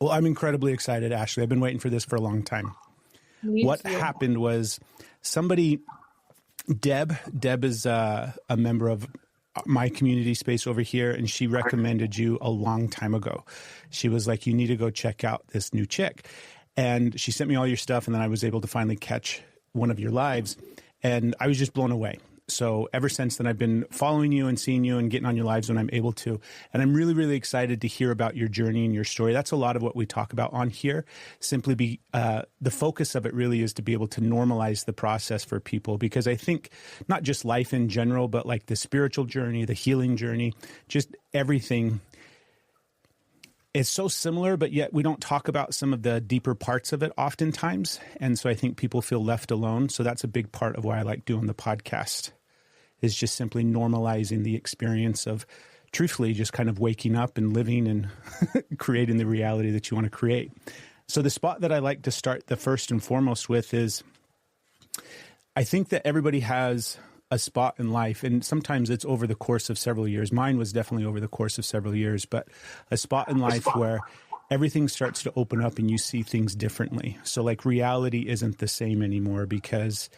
Well, I'm incredibly excited, Ashley. I've been waiting for this for a long time. What happened was somebody, Deb is a member of my community space over here, and she recommended you a long time ago. She was like, you need to go check out this new chick. And she sent me all your stuff, and then I was able to finally catch one of your lives, and I was just blown away. So ever since then, I've been following you and seeing you and getting on your lives when I'm able to. And I'm really, really excited to hear about your journey and your story. That's a lot of what we talk about on here. Simply the focus of it really is to be able to normalize the process for people, because I think not just life in general, but like the spiritual journey, the healing journey, just everything is so similar, but yet we don't talk about some of the deeper parts of it oftentimes. And so I think people feel left alone. So that's a big part of why I like doing the podcast, is just simply normalizing the experience of truthfully just kind of waking up and living and creating the reality that you want to create. So the spot that I like to start the first and foremost with is, I think that everybody has a spot in life, and sometimes it's over the course of several years. Mine was definitely over the course of several years, but a spot in life where everything starts to open up and you see things differently. So like reality isn't the same anymore because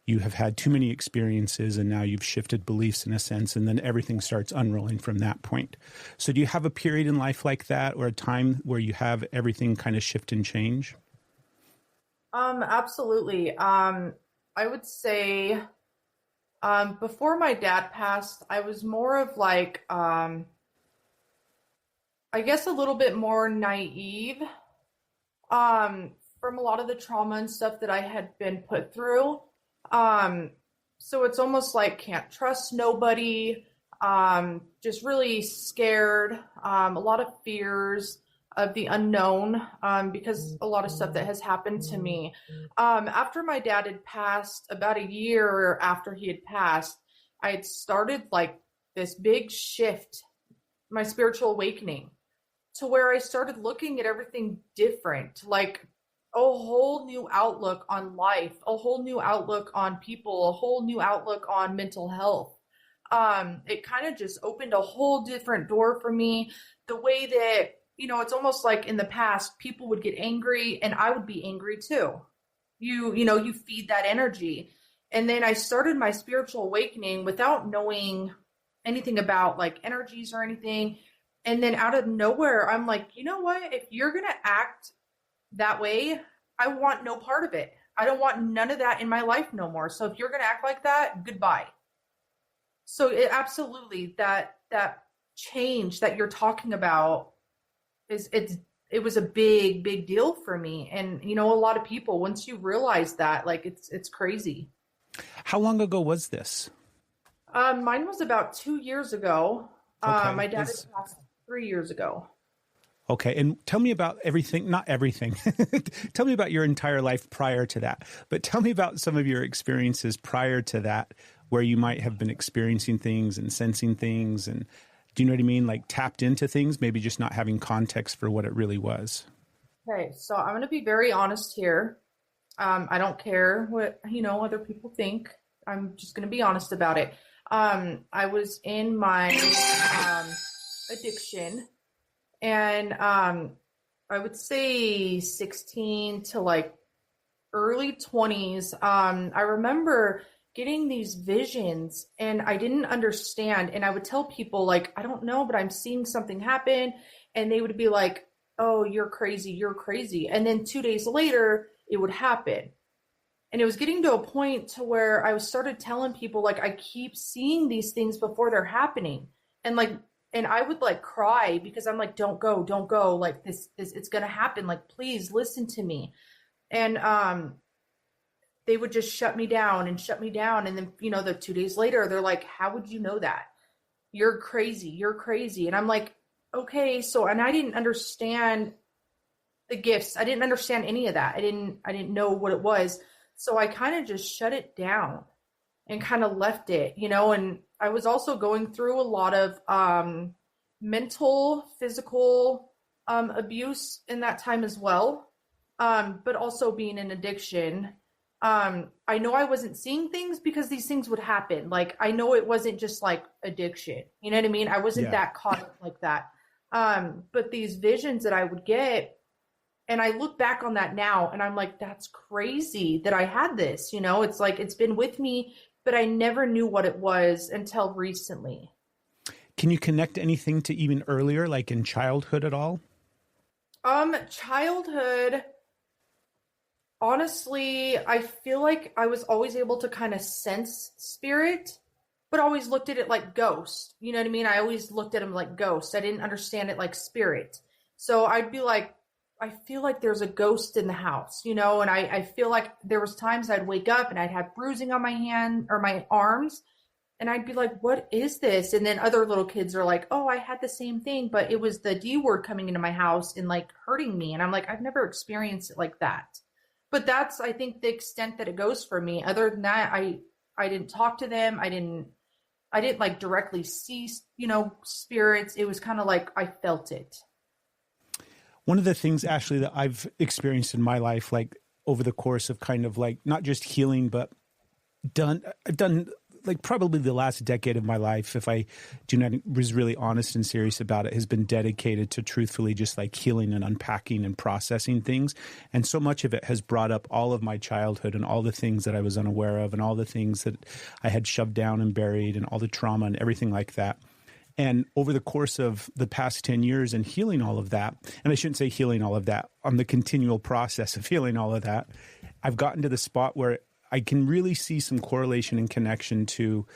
you have had too many experiences and now you've shifted beliefs in a sense, and then everything starts unrolling from that point. So do you have a period in life like that, or a time where you have everything kind of shift and change? Absolutely. I would say before my dad passed, I was more of like, I guess a little bit more naive from a lot of the trauma and stuff that I had been put through. So it's almost like can't trust nobody, just really scared, a lot of fears of the unknown, because a lot of stuff that has happened to me. After my dad had passed, about a year after he had passed, I had started like this big shift, my spiritual awakening, to where I started looking at everything different, like a whole new outlook on life, a whole new outlook on people, a whole new outlook on mental health. It kind of just opened a whole different door for me. The way that, it's almost like in the past, people would get angry and I would be angry too. You feed that energy. And then I started my spiritual awakening without knowing anything about like energies or anything. And then out of nowhere, I'm like, you know what? If you're going to act that way, I want no part of it. I don't want none of that in my life no more. So if you're going to act like that, goodbye. So it absolutely, that change that you're talking about it was a big, big deal for me. And, a lot of people, once you realize that, like, it's crazy. How long ago was this? Mine was about 2 years ago. Okay. My dad had passed 3 years ago. Okay. And tell me about everything, not everything. Tell me about your entire life prior to that. But tell me about some of your experiences prior to that, where you might have been experiencing things and sensing things. And do you know what I mean? Like tapped into things, maybe just not having context for what it really was. Okay. So I'm going to be very honest here. I don't care what, other people think. I'm just going to be honest about it. I was in my addiction. And I would say 16 to like early 20s. I remember getting these visions and I didn't understand. And I would tell people like, I don't know, but I'm seeing something happen. And they would be like, oh, you're crazy. You're crazy. And then 2 days later, it would happen. And it was getting to a point to where I started telling people like, I keep seeing these things before they're happening. And I would like cry because I'm like, don't go. Like this, it's going to happen. Like, please listen to me. And, they would just shut me down. And then, the 2 days later, they're like, how would you know that? You're crazy. And I'm like, okay. So, and I didn't understand the gifts. I didn't understand any of that. I didn't know what it was. So I kind of just shut it down and kind of left it, and I was also going through a lot of mental, physical abuse in that time as well, but also being in addiction. I know I wasn't seeing things because these things would happen. Like, I know it wasn't just like addiction. You know what I mean? I wasn't that caught up like that. But these visions that I would get, And I look back on that now and I'm like, that's crazy that I had this, it's like, it's been with me, but I never knew what it was until recently. Can you connect anything to even earlier, like in childhood at all? Childhood, honestly, I feel like I was always able to kind of sense spirit, but always looked at it like ghost. You know what I mean? I always looked at him like ghost. I didn't understand it like spirit. So I'd be like, I feel like there's a ghost in the house, and I feel like there was times I'd wake up and I'd have bruising on my hand or my arms, and I'd be like, what is this? And then other little kids are like, oh, I had the same thing, but it was the D word coming into my house and like hurting me. And I'm like, I've never experienced it like that. But that's, I think, the extent that it goes for me. Other than that, I didn't talk to them. I didn't like directly see, spirits. It was kind of like I felt it. One of the things, Ashley, that I've experienced in my life, like over the course of kind of like not just healing, but I've done like probably the last decade of my life, if I was really honest and serious about it, has been dedicated to truthfully just like healing and unpacking and processing things. And so much of it has brought up all of my childhood and all the things that I was unaware of and all the things that I had shoved down and buried and all the trauma and everything like that. And over the course of the past 10 years and healing all of that, and I shouldn't say healing all of that, on the continual process of healing all of that, I've gotten to the spot where I can really see some correlation and connection to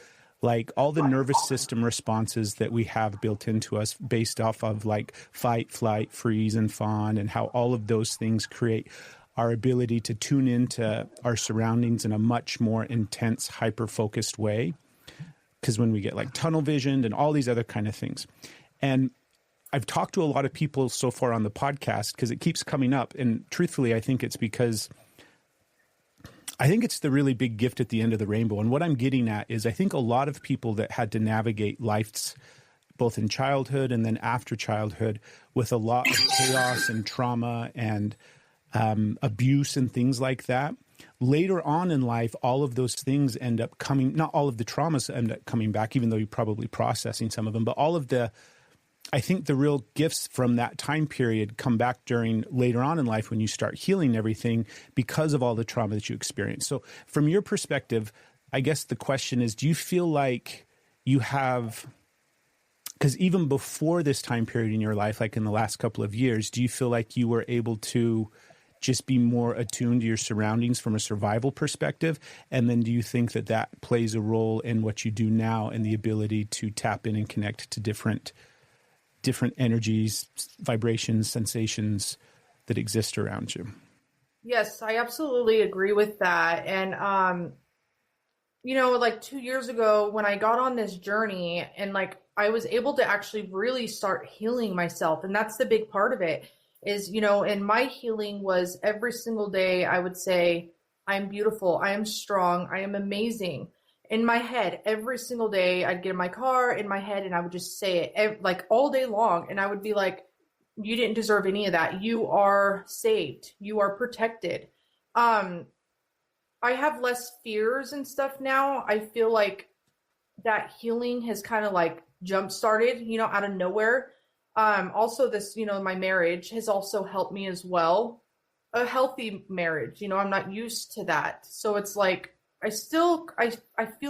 like all the nervous system responses that we have built into us based off of like fight, flight, freeze, and fawn, and how all of those things create our ability to tune into our surroundings in a much more intense, hyper-focused way. Because when we get like tunnel visioned and all these other kind of things. And I've talked to a lot of people so far on the podcast because it keeps coming up. And truthfully, I think it's because I think it's the really big gift at the end of the rainbow. And what I'm getting at is I think a lot of people that had to navigate life's both in childhood and then after childhood with a lot of chaos and trauma and abuse and things like that. Later on in life, all of those things end up coming, not all of the traumas end up coming back, even though you're probably processing some of them, but all of the, I think the real gifts from that time period come back during later on in life when you start healing everything because of all the trauma that you experience. So from your perspective, I guess the question is, do you feel like you have, because even before this time period in your life, like in the last couple of years, do you feel like you were able to just be more attuned to your surroundings from a survival perspective? And then do you think that that plays a role in what you do now and the ability to tap in and connect to different energies, vibrations, sensations that exist around you? Yes, I absolutely agree with that. And, like 2 years ago when I got on this journey and like I was able to actually really start healing myself. And that's the big part of it is, and my healing was every single day I would say, I'm beautiful, I am strong, I am amazing. In my head, every single day, I'd get in my car in my head and I would just say it like all day long. And I would be like, you didn't deserve any of that. You are saved. You are protected. I have less fears and stuff now. I feel like that healing has kind of like jump started, out of nowhere. Also this, my marriage has also helped me as well. A healthy marriage, I'm not used to that. So it's like, I feel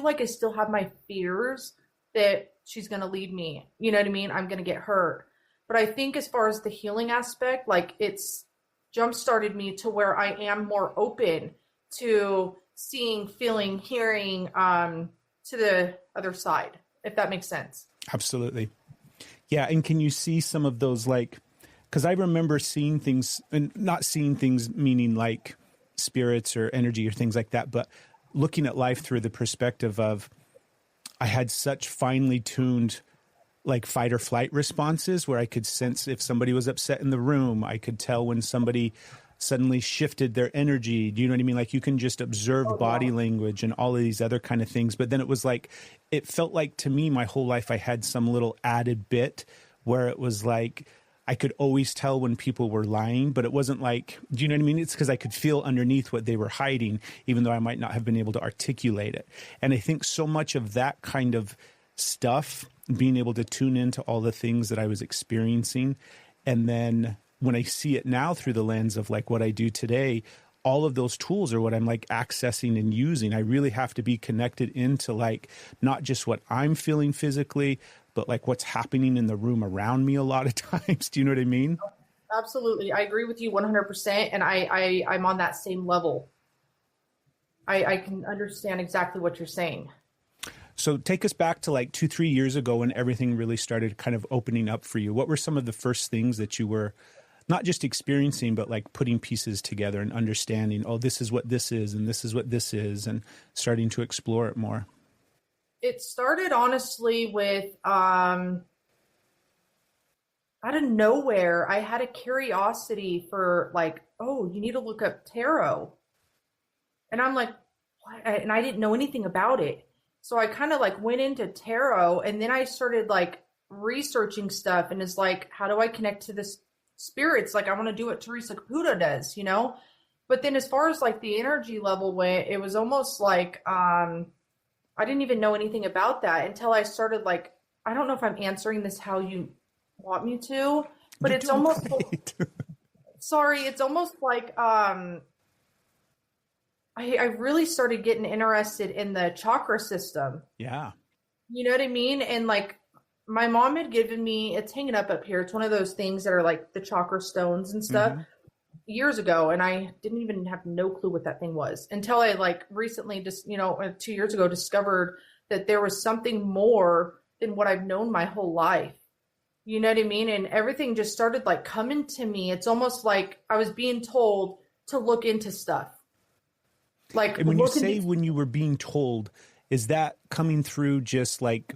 like I still have my fears that she's going to leave me. You know what I mean? I'm going to get hurt. But I think as far as the healing aspect, like it's jump-started me to where I am more open to seeing, feeling, hearing to the other side, if that makes sense. Absolutely. Yeah. And can you see some of those, like, because I remember seeing things, and not seeing things meaning like spirits or energy or things like that, but looking at life through the perspective of I had such finely tuned like fight or flight responses where I could sense if somebody was upset in the room. I could tell when somebody suddenly shifted their energy. Do you know what I mean? Like you can just observe body language and all of these other kind of things. But then it was like, it felt like to me, my whole life, I had some little added bit where it was like, I could always tell when people were lying, but it wasn't like, do you know what I mean? It's because I could feel underneath what they were hiding, even though I might not have been able to articulate it. And I think so much of that kind of stuff, being able to tune into all the things that I was experiencing, and then when I see it now through the lens of like what I do today, all of those tools are what I'm like accessing and using. I really have to be connected into like not just what I'm feeling physically, but like what's happening in the room around me a lot of times. Do you know what I mean? Absolutely. I agree with you 100%. And I'm on that same level. I can understand exactly what you're saying. So take us back to like 2-3 years ago when everything really started kind of opening up for you. What were some of the first things that you were not just experiencing, but like putting pieces together and understanding, oh, this is what this is, and this is what this is, and starting to explore it more? It started honestly with, out of nowhere, I had a curiosity for like, oh, you need to look up tarot. And I'm like, what? And I didn't know anything about it. So I kind of like went into tarot, and then I started like researching stuff, and it's like, how do I connect to this spirits? Like I want to do what Teresa Caputo does, you know? But then as far as like the energy level went, it was almost like, I didn't even know anything about that until I started like, I don't know if I'm answering this how you want me to, but it's almost, sorry, it's almost like, I really started getting interested in the chakra system. Yeah. You know what I mean? And like, my mom had given me, it's hanging up here. It's one of those things that are like the chakra stones and stuff years ago. And I didn't even have no clue what that thing was until I like recently just, 2 years ago discovered that there was something more than what I've known my whole life. You know what I mean? And everything just started like coming to me. It's almost like I was being told to look into stuff. Like, and when you say when you were being told, is that coming through just like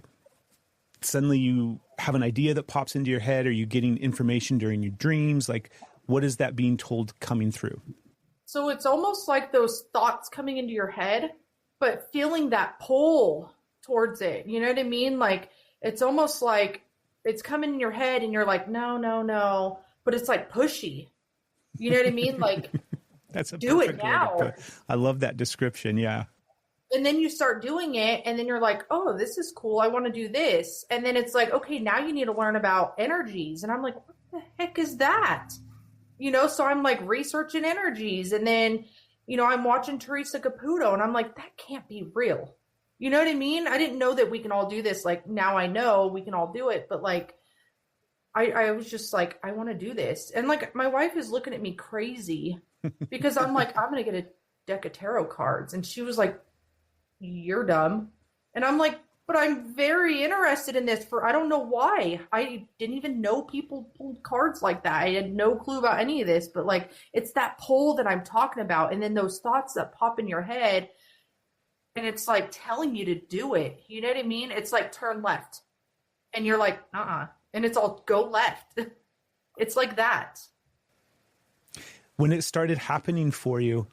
suddenly you have an idea that pops into your head? Are you getting information during your dreams? Like, what is that being told coming through? So it's almost like those thoughts coming into your head, but feeling that pull towards it. You know what I mean? Like, it's almost like it's coming in your head and you're like, no, no, no. But it's like pushy. You know what I mean? Like, that's a do it now. I love that description. Yeah. And then you start doing it, and then you're like, oh, this is cool. I want to do this. And then it's like, okay, now you need to learn about energies. And I'm like, what the heck is that? So I'm like researching energies. And then, I'm watching Teresa Caputo, and I'm like, that can't be real. You know what I mean? I didn't know that we can all do this. Like, now I know we can all do it. But like, I was just like, I want to do this. And like, my wife is looking at me crazy because I'm like, I'm going to get a deck of tarot cards. And she was like, you're dumb. And I'm like, but I'm very interested in this I don't know why. I didn't even know people pulled cards like that. I had no clue about any of this, but like, it's that pull that I'm talking about. And then those thoughts that pop in your head, and it's like telling you to do it. You know what I mean? It's like turn left, and you're like, and it's all go left. It's like that. When it started happening for you,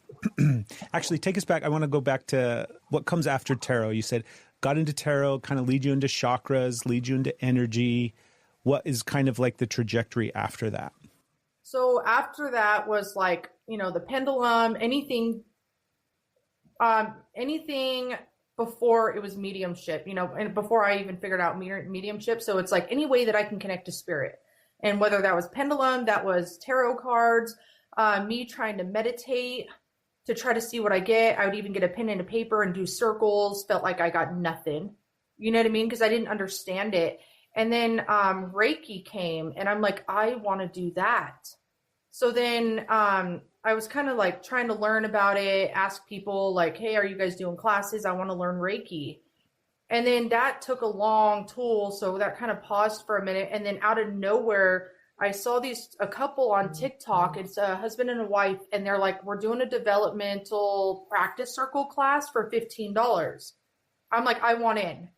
actually take us back. I want to go back to what comes after tarot. You said got into tarot, kind of lead you into chakras, lead you into energy. What is kind of like the trajectory after that? So after that was like, the pendulum, anything before it was mediumship, and before I even figured out mediumship. So it's like any way that I can connect to spirit, and whether that was pendulum, that was tarot cards, me trying to meditate to try to see what I get. I would even get a pen and a paper and do circles, felt like I got nothing. You know what I mean? Because I didn't understand it. And then Reiki came, and I'm like, I want to do that. So then I was kind of like trying to learn about it, ask people like, hey, are you guys doing classes? I want to learn Reiki. And then that took a long tool. So that kind of paused for a minute. And then out of nowhere, I saw a couple on TikTok. It's a husband and a wife. And they're like, we're doing a developmental practice circle class for $15. I'm like, I want in.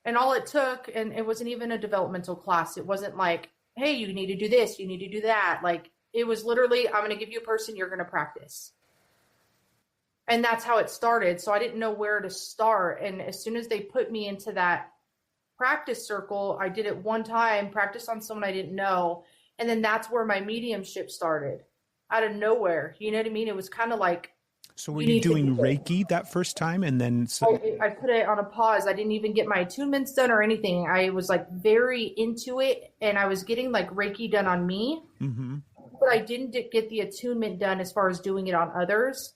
And all it took, and it wasn't even a developmental class. It wasn't like, hey, you need to do this, you need to do that. Like, it was literally, I'm going to give you a person, you're going to practice. And that's how it started. So I didn't know where to start. And as soon as they put me into that practice circle, I did it one time, practice on someone I didn't know. And then that's where my mediumship started out of nowhere. You know what I mean? It was kind of like. So were you doing Reiki that first time? And then I put it on a pause. I didn't even get my attunements done or anything. I was like very into it, and I was getting like Reiki done on me. Mm-hmm. but I didn't get the attunement done as far as doing it on others.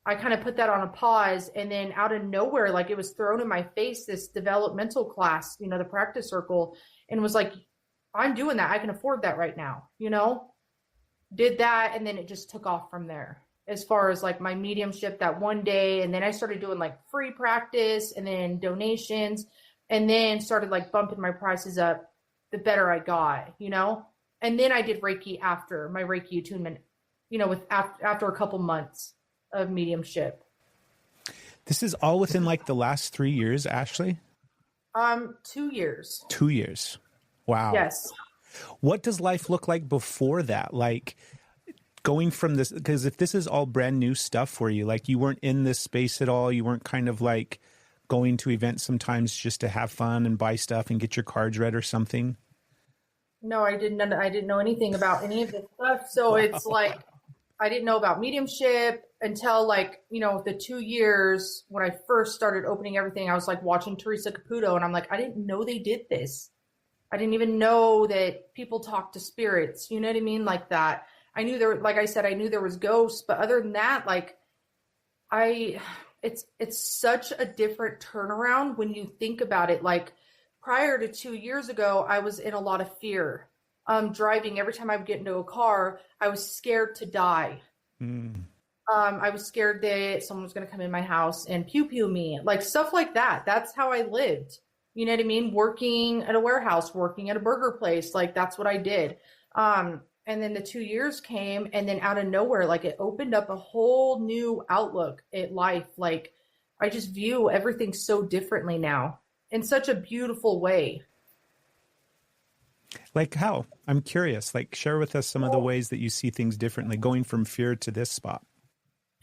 I kind of put that on a pause, and then out of nowhere, like it was thrown in my face, this developmental class, the practice circle, and was like, I'm doing that. I can afford that right now, did that. And then it just took off from there as far as like my mediumship that one day. And then I started doing like free practice and then donations, and then started like bumping my prices up the better I got, and then I did Reiki after my Reiki attunement, after a couple months of mediumship. This is all within like the last 3 years, Ashley? 2 years. 2 years. Wow. Yes. What does life look like before that? Like going from this, because if this is all brand new stuff for you, like you weren't in this space at all, you weren't kind of like going to events sometimes just to have fun and buy stuff and get your cards read or something? No, I didn't know anything about any of this stuff. So It's like, I didn't know about mediumship until like, the 2 years when I first started opening everything. I was like watching Teresa Caputo, and I'm like, I didn't know they did this. I didn't even know that people talk to spirits. You know what I mean? Like that. I knew like I said, I knew there was ghosts, but other than that, like it's such a different turnaround when you think about it. Like prior to 2 years ago, I was in a lot of fear. Driving, every time I would get into a car, I was scared to die. I was scared that someone was going to come in my house and pew me, like stuff like that. That's how I lived. You know what I mean? Working at a warehouse, working at a burger place. Like that's what I did. And then the 2 years came, and then out of nowhere, like it opened up a whole new outlook at life. Like I just view everything so differently now in such a beautiful way. Like how? I'm curious. Like share with us some of the ways that you see things differently, going from fear to this spot.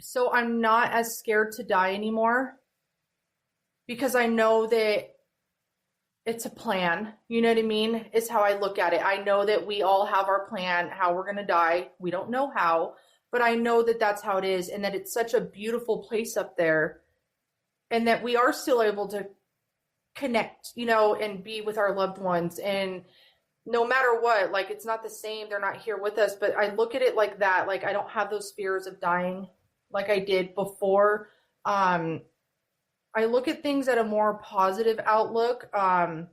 So I'm not as scared to die anymore because I know that it's a plan. You know what I mean? It's how I look at it. I know that we all have our plan, how we're going to die. We don't know how, but I know that that's how it is, and that it's such a beautiful place up there, and that we are still able to connect, and be with our loved ones. And no matter what, like it's not the same. They're not here with us, but I look at it like that. Like I don't have those fears of dying like I did before. I look at things at a more positive outlook. I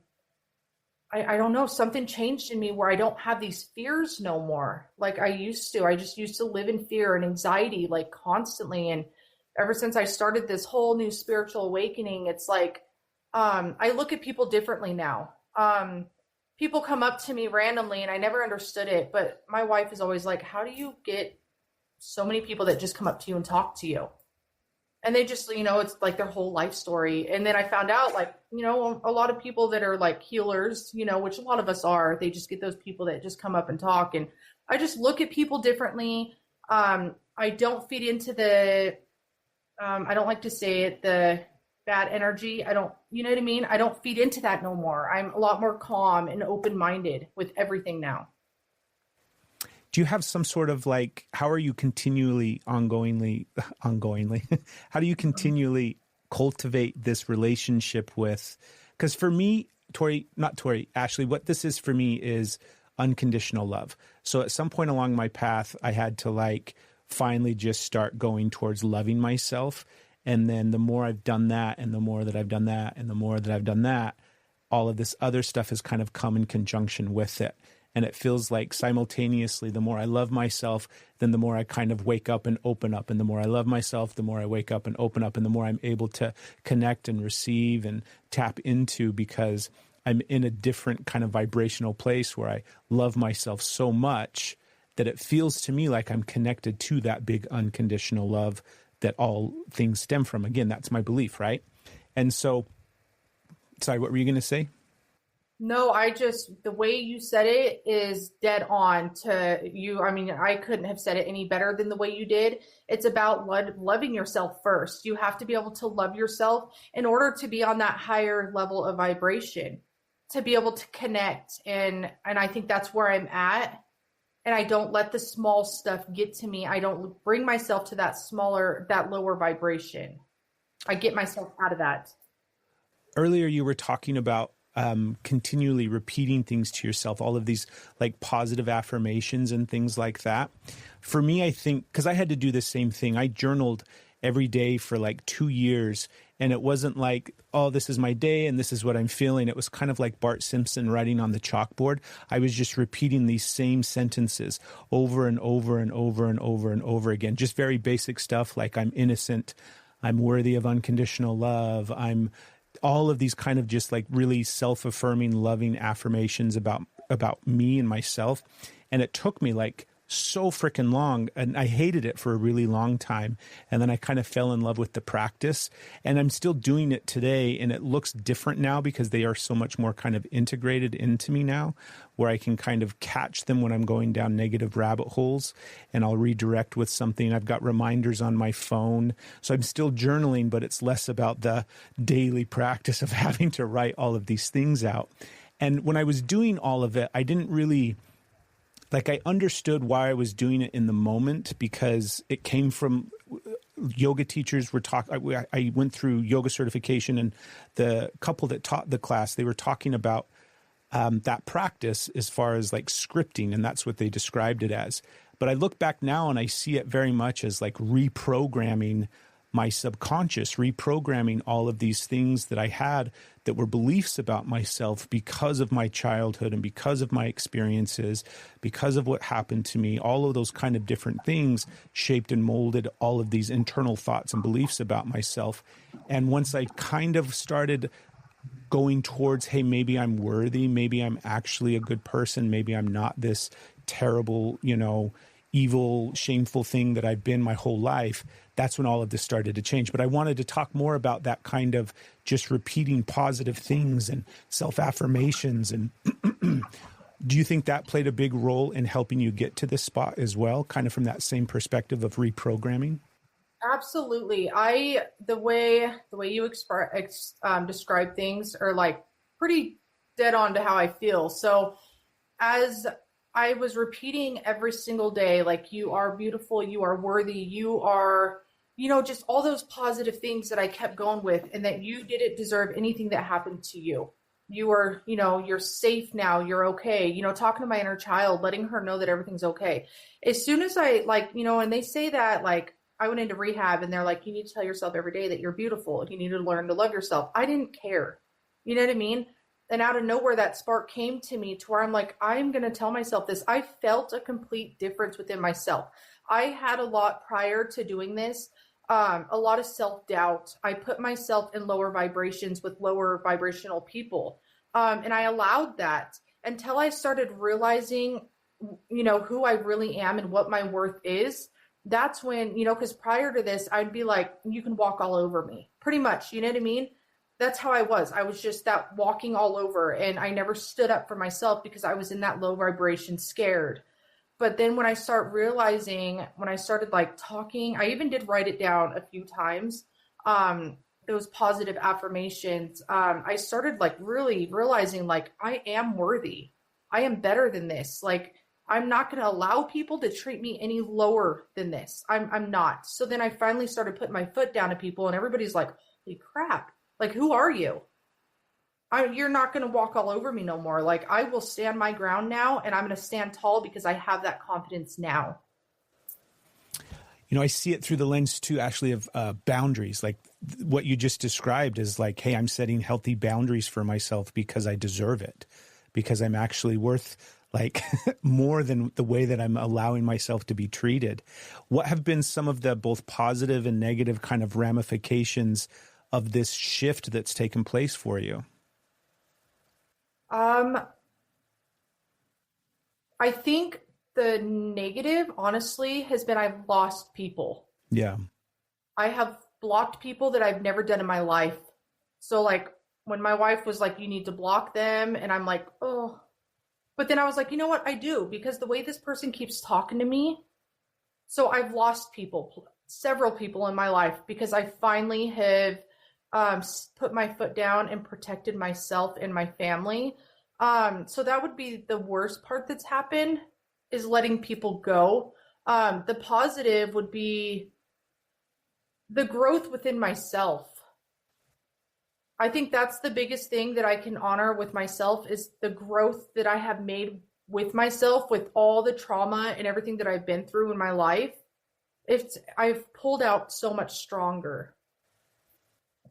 don't know, something changed in me where I don't have these fears no more like I used to. I just used to live in fear and anxiety like constantly. And ever since I started this whole new spiritual awakening, it's like I look at people differently now. People come up to me randomly, and I never understood it, but my wife is always like, how do you get so many people that just come up to you and talk to you? And they just, it's like their whole life story. And then I found out like, a lot of people that are like healers, which a lot of us are, they just get those people that just come up and talk. And I just look at people differently. I don't feed into I don't like to say it, the bad energy. I don't, you know what I mean? I don't feed into that no more. I'm a lot more calm and open-minded with everything now. Do you have some sort of like, how are you ongoingly, how do you continually cultivate this relationship with, because for me, Ashley, what this is for me is unconditional love. So at some point along my path, I had to like finally just start going towards loving myself. And then the more I've done that, and the more that I've done that, and the more that I've done that, all of this other stuff has kind of come in conjunction with it. And it feels like simultaneously, the more I love myself, then the more I kind of wake up and open up. And the more I love myself, the more I wake up and open up. And the more I'm able to connect and receive and tap into, because I'm in a different kind of vibrational place where I love myself so much that it feels to me like I'm connected to that big unconditional love that all things stem from. Again, that's my belief, right? And so, sorry, what were you going to say? No, the way you said it is dead on to you. I mean, I couldn't have said it any better than the way you did. It's about loving yourself first. You have to be able to love yourself in order to be on that higher level of vibration, to be able to connect. And I think that's where I'm at. And I don't let the small stuff get to me. I don't bring myself to that lower vibration. I get myself out of that. Earlier, you were talking about continually repeating things to yourself, all of these like positive affirmations and things like that. For me, I think, because I had to do the same thing. I journaled every day for like 2 years, and it wasn't like, oh, this is my day and this is what I'm feeling. It was kind of like Bart Simpson writing on the chalkboard. I was just repeating these same sentences over and over and over and over and over again. Just very basic stuff like I'm innocent, I'm worthy of unconditional love, I'm all of these kind of just like really self-affirming, loving affirmations about me and myself. And it took me like so freaking long, and I hated it for a really long time. And then I kind of fell in love with the practice, and I'm still doing it today. And it looks different now because they are so much more kind of integrated into me now, where I can kind of catch them when I'm going down negative rabbit holes, and I'll redirect with something. I've got reminders on my phone. So I'm still journaling, but it's less about the daily practice of having to write all of these things out. And when I was doing all of it, I didn't really, like, I understood why I was doing it in the moment, because it came from yoga teachers were talking. I went through yoga certification, and the couple that taught the class, they were talking about that practice as far as like scripting, and that's what they described it as. But I look back now and I see it very much as like reprogramming my subconscious, reprogramming all of these things that I had that were beliefs about myself because of my childhood and because of my experiences, because of what happened to me. All of those kind of different things shaped and molded all of these internal thoughts and beliefs about myself. And once I kind of started going towards, hey, maybe I'm worthy, maybe I'm actually a good person, maybe I'm not this terrible, evil, shameful thing that I've been my whole life, that's when all of this started to change. But I wanted to talk more about that kind of just repeating positive things and self-affirmations. And do you think that played a big role in helping you get to this spot as well, kind of from that same perspective of reprogramming? Absolutely. The way you describe things are like pretty dead on to how I feel. So as I was repeating every single day, like, you are beautiful, you are worthy, you are, just all those positive things that I kept going with, and that you didn't deserve anything that happened to you. You are, you're safe now, you're okay, talking to my inner child, letting her know that everything's okay. As soon as I and they say that, like, I went into rehab and they're like, you need to tell yourself every day that you're beautiful. You need to learn to love yourself. I didn't care. You know what I mean? And out of nowhere, that spark came to me to where I'm like, I'm going to tell myself this. I felt a complete difference within myself. I had a lot prior to doing this, a lot of self-doubt. I put myself in lower vibrations with lower vibrational people. And I allowed that until I started realizing, who I really am and what my worth is. That's when, because prior to this, I'd be like, you can walk all over me, pretty much. You know what I mean? That's how I was. I was just that walking all over, and I never stood up for myself because I was in that low vibration, scared. But then when I started like talking, I even did write it down a few times. Those positive affirmations. I started like really realizing, like, I am worthy. I am better than this. Like, I'm not going to allow people to treat me any lower than this. I'm not. So then I finally started putting my foot down to people, and everybody's like, holy crap. Like, who are you? You're not going to walk all over me no more. Like, I will stand my ground now, and I'm going to stand tall because I have that confidence now. I see it through the lens too, actually, of boundaries. Like what you just described is like, hey, I'm setting healthy boundaries for myself because I deserve it, because I'm actually worth like more than the way that I'm allowing myself to be treated. What have been some of the both positive and negative kind of ramifications of this shift that's taken place for you? I think the negative, honestly, has been I've lost people. Yeah. I have blocked people that I've never done in my life. So like when my wife was like, you need to block them. And I'm like, oh, but then I was like, you know what? I do, because the way this person keeps talking to me. So I've lost people, several people in my life, because I finally have put my foot down and protected myself and my family. So that would be the worst part that's happened, is letting people go. The positive would be the growth within myself. I think that's the biggest thing that I can honor with myself is the growth that I have made with myself, with all the trauma and everything that I've been through in my life. I've pulled out so much stronger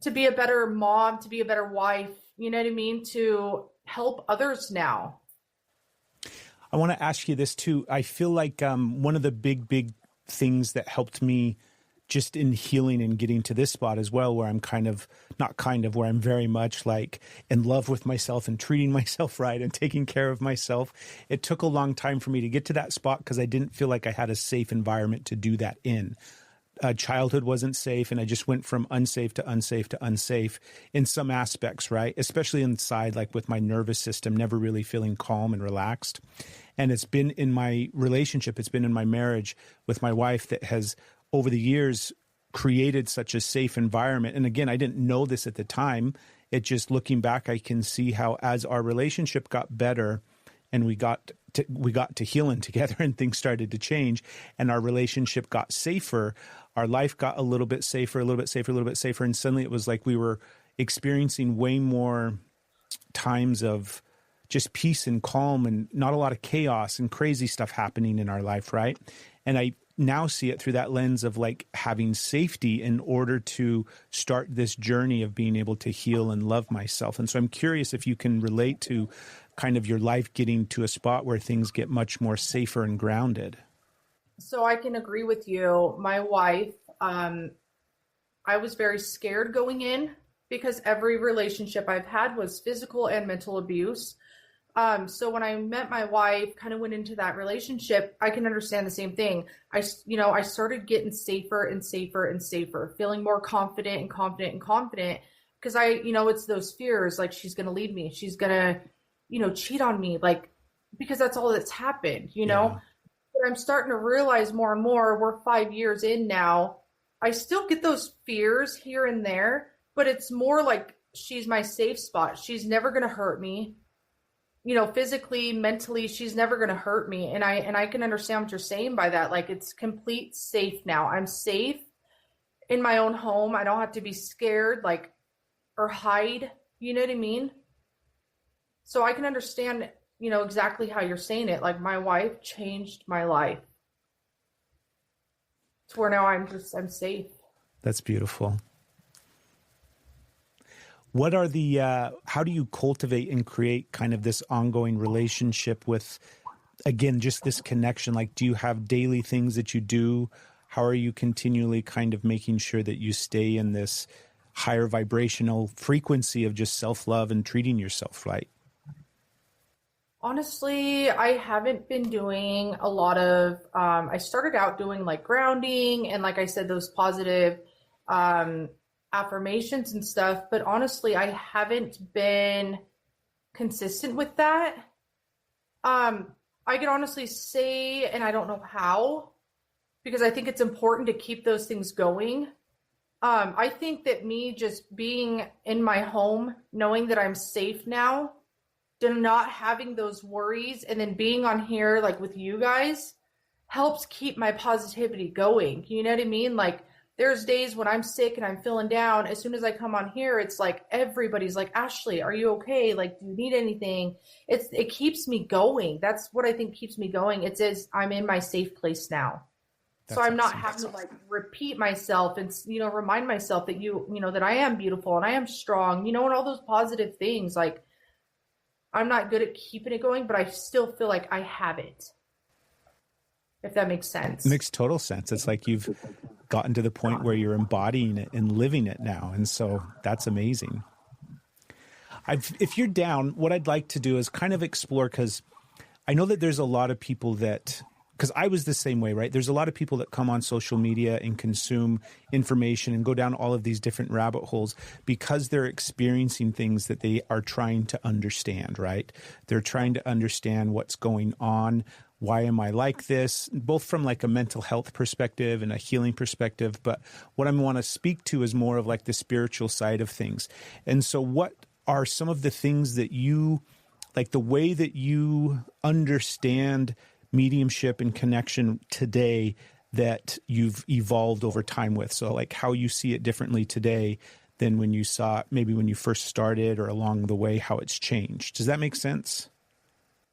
to be a better mom, to be a better wife, you know what I mean? To help others now. I want to ask you this too. I feel like one of the big things that helped me just in healing and getting to this spot as well, where I'm where I'm very much like in love with myself and treating myself right and taking care of myself. It took a long time for me to get to that spot because I didn't feel like I had a safe environment to do that in. Childhood wasn't safe, and I just went from unsafe to unsafe to unsafe in some aspects, right? Especially inside, like with my nervous system, never really feeling calm and relaxed. And it's been in my relationship, it's been in my marriage with my wife that has, over the years, created such a safe environment. And again, I didn't know this at the time. It just, looking back, I can see how as our relationship got better and we got to healing together and things started to change and our relationship got safer, our life got a little bit safer, a little bit safer, a little bit safer. And suddenly it was like we were experiencing way more times of just peace and calm and not a lot of chaos and crazy stuff happening in our life, right? And I now see it through that lens of like having safety in order to start this journey of being able to heal and love myself. And so I'm curious if you can relate to kind of your life getting to a spot where things get much more safer and grounded. So I can agree with you. My wife, I was very scared going in because every relationship I've had was physical and mental abuse. So when I met my wife, kind of went into that relationship, I can understand the same thing. I started getting safer and safer and safer, feeling more confident and confident and confident because it's those fears, like she's going to leave me. She's going to, cheat on me, like, because that's all that's happened, Yeah. But I'm starting to realize more and more, we're 5 years in now. I still get those fears here and there, but it's more like she's my safe spot. She's never going to hurt me. Physically, mentally, she's never going to hurt me. And I can understand what you're saying by that. Like, it's complete safe now. I'm safe in my own home. I don't have to be scared, like, or hide. You know what I mean? So I can understand, exactly how you're saying it. Like, my wife changed my life to where now I'm safe. That's beautiful. What are how do you cultivate and create kind of this ongoing relationship with, again, just this connection? Like, do you have daily things that you do? How are you continually kind of making sure that you stay in this higher vibrational frequency of just self-love and treating yourself right? Honestly, I haven't been doing a lot of, I started out doing like grounding and, like I said, those positive, affirmations and stuff, but honestly, I haven't been consistent with that. I can honestly say, and I don't know how, because I think it's important to keep those things going. I think that me just being in my home, knowing that I'm safe now, not having those worries, and then being on here like with you guys helps keep my positivity going. You know what I mean? Like, there's days when I'm sick and I'm feeling down. As soon as I come on here, it's like everybody's like, Ashley, are you okay? Like, do you need anything? It keeps me going. That's what I think keeps me going. It says I'm in my safe place now. So I'm not having to like repeat myself and, remind myself that that I am beautiful and I am strong, and all those positive things. Like, I'm not good at keeping it going, but I still feel like I have it. If that makes sense. It makes total sense. It's like you've gotten to the point where you're embodying it and living it now. And so that's amazing. If you're down, what I'd like to do is kind of explore, because I know that there's a lot of people that, because I was the same way, right? There's a lot of people that come on social media and consume information and go down all of these different rabbit holes because they're experiencing things that they are trying to understand, right? They're trying to understand what's going on. Why am I like this? Both from like a mental health perspective and a healing perspective. But what I want to speak to is more of like the spiritual side of things. And so what are some of the things that you, like the way that you understand mediumship and connection today that you've evolved over time with? So like how you see it differently today than when you saw it, maybe when you first started or along the way, how it's changed. Does that make sense?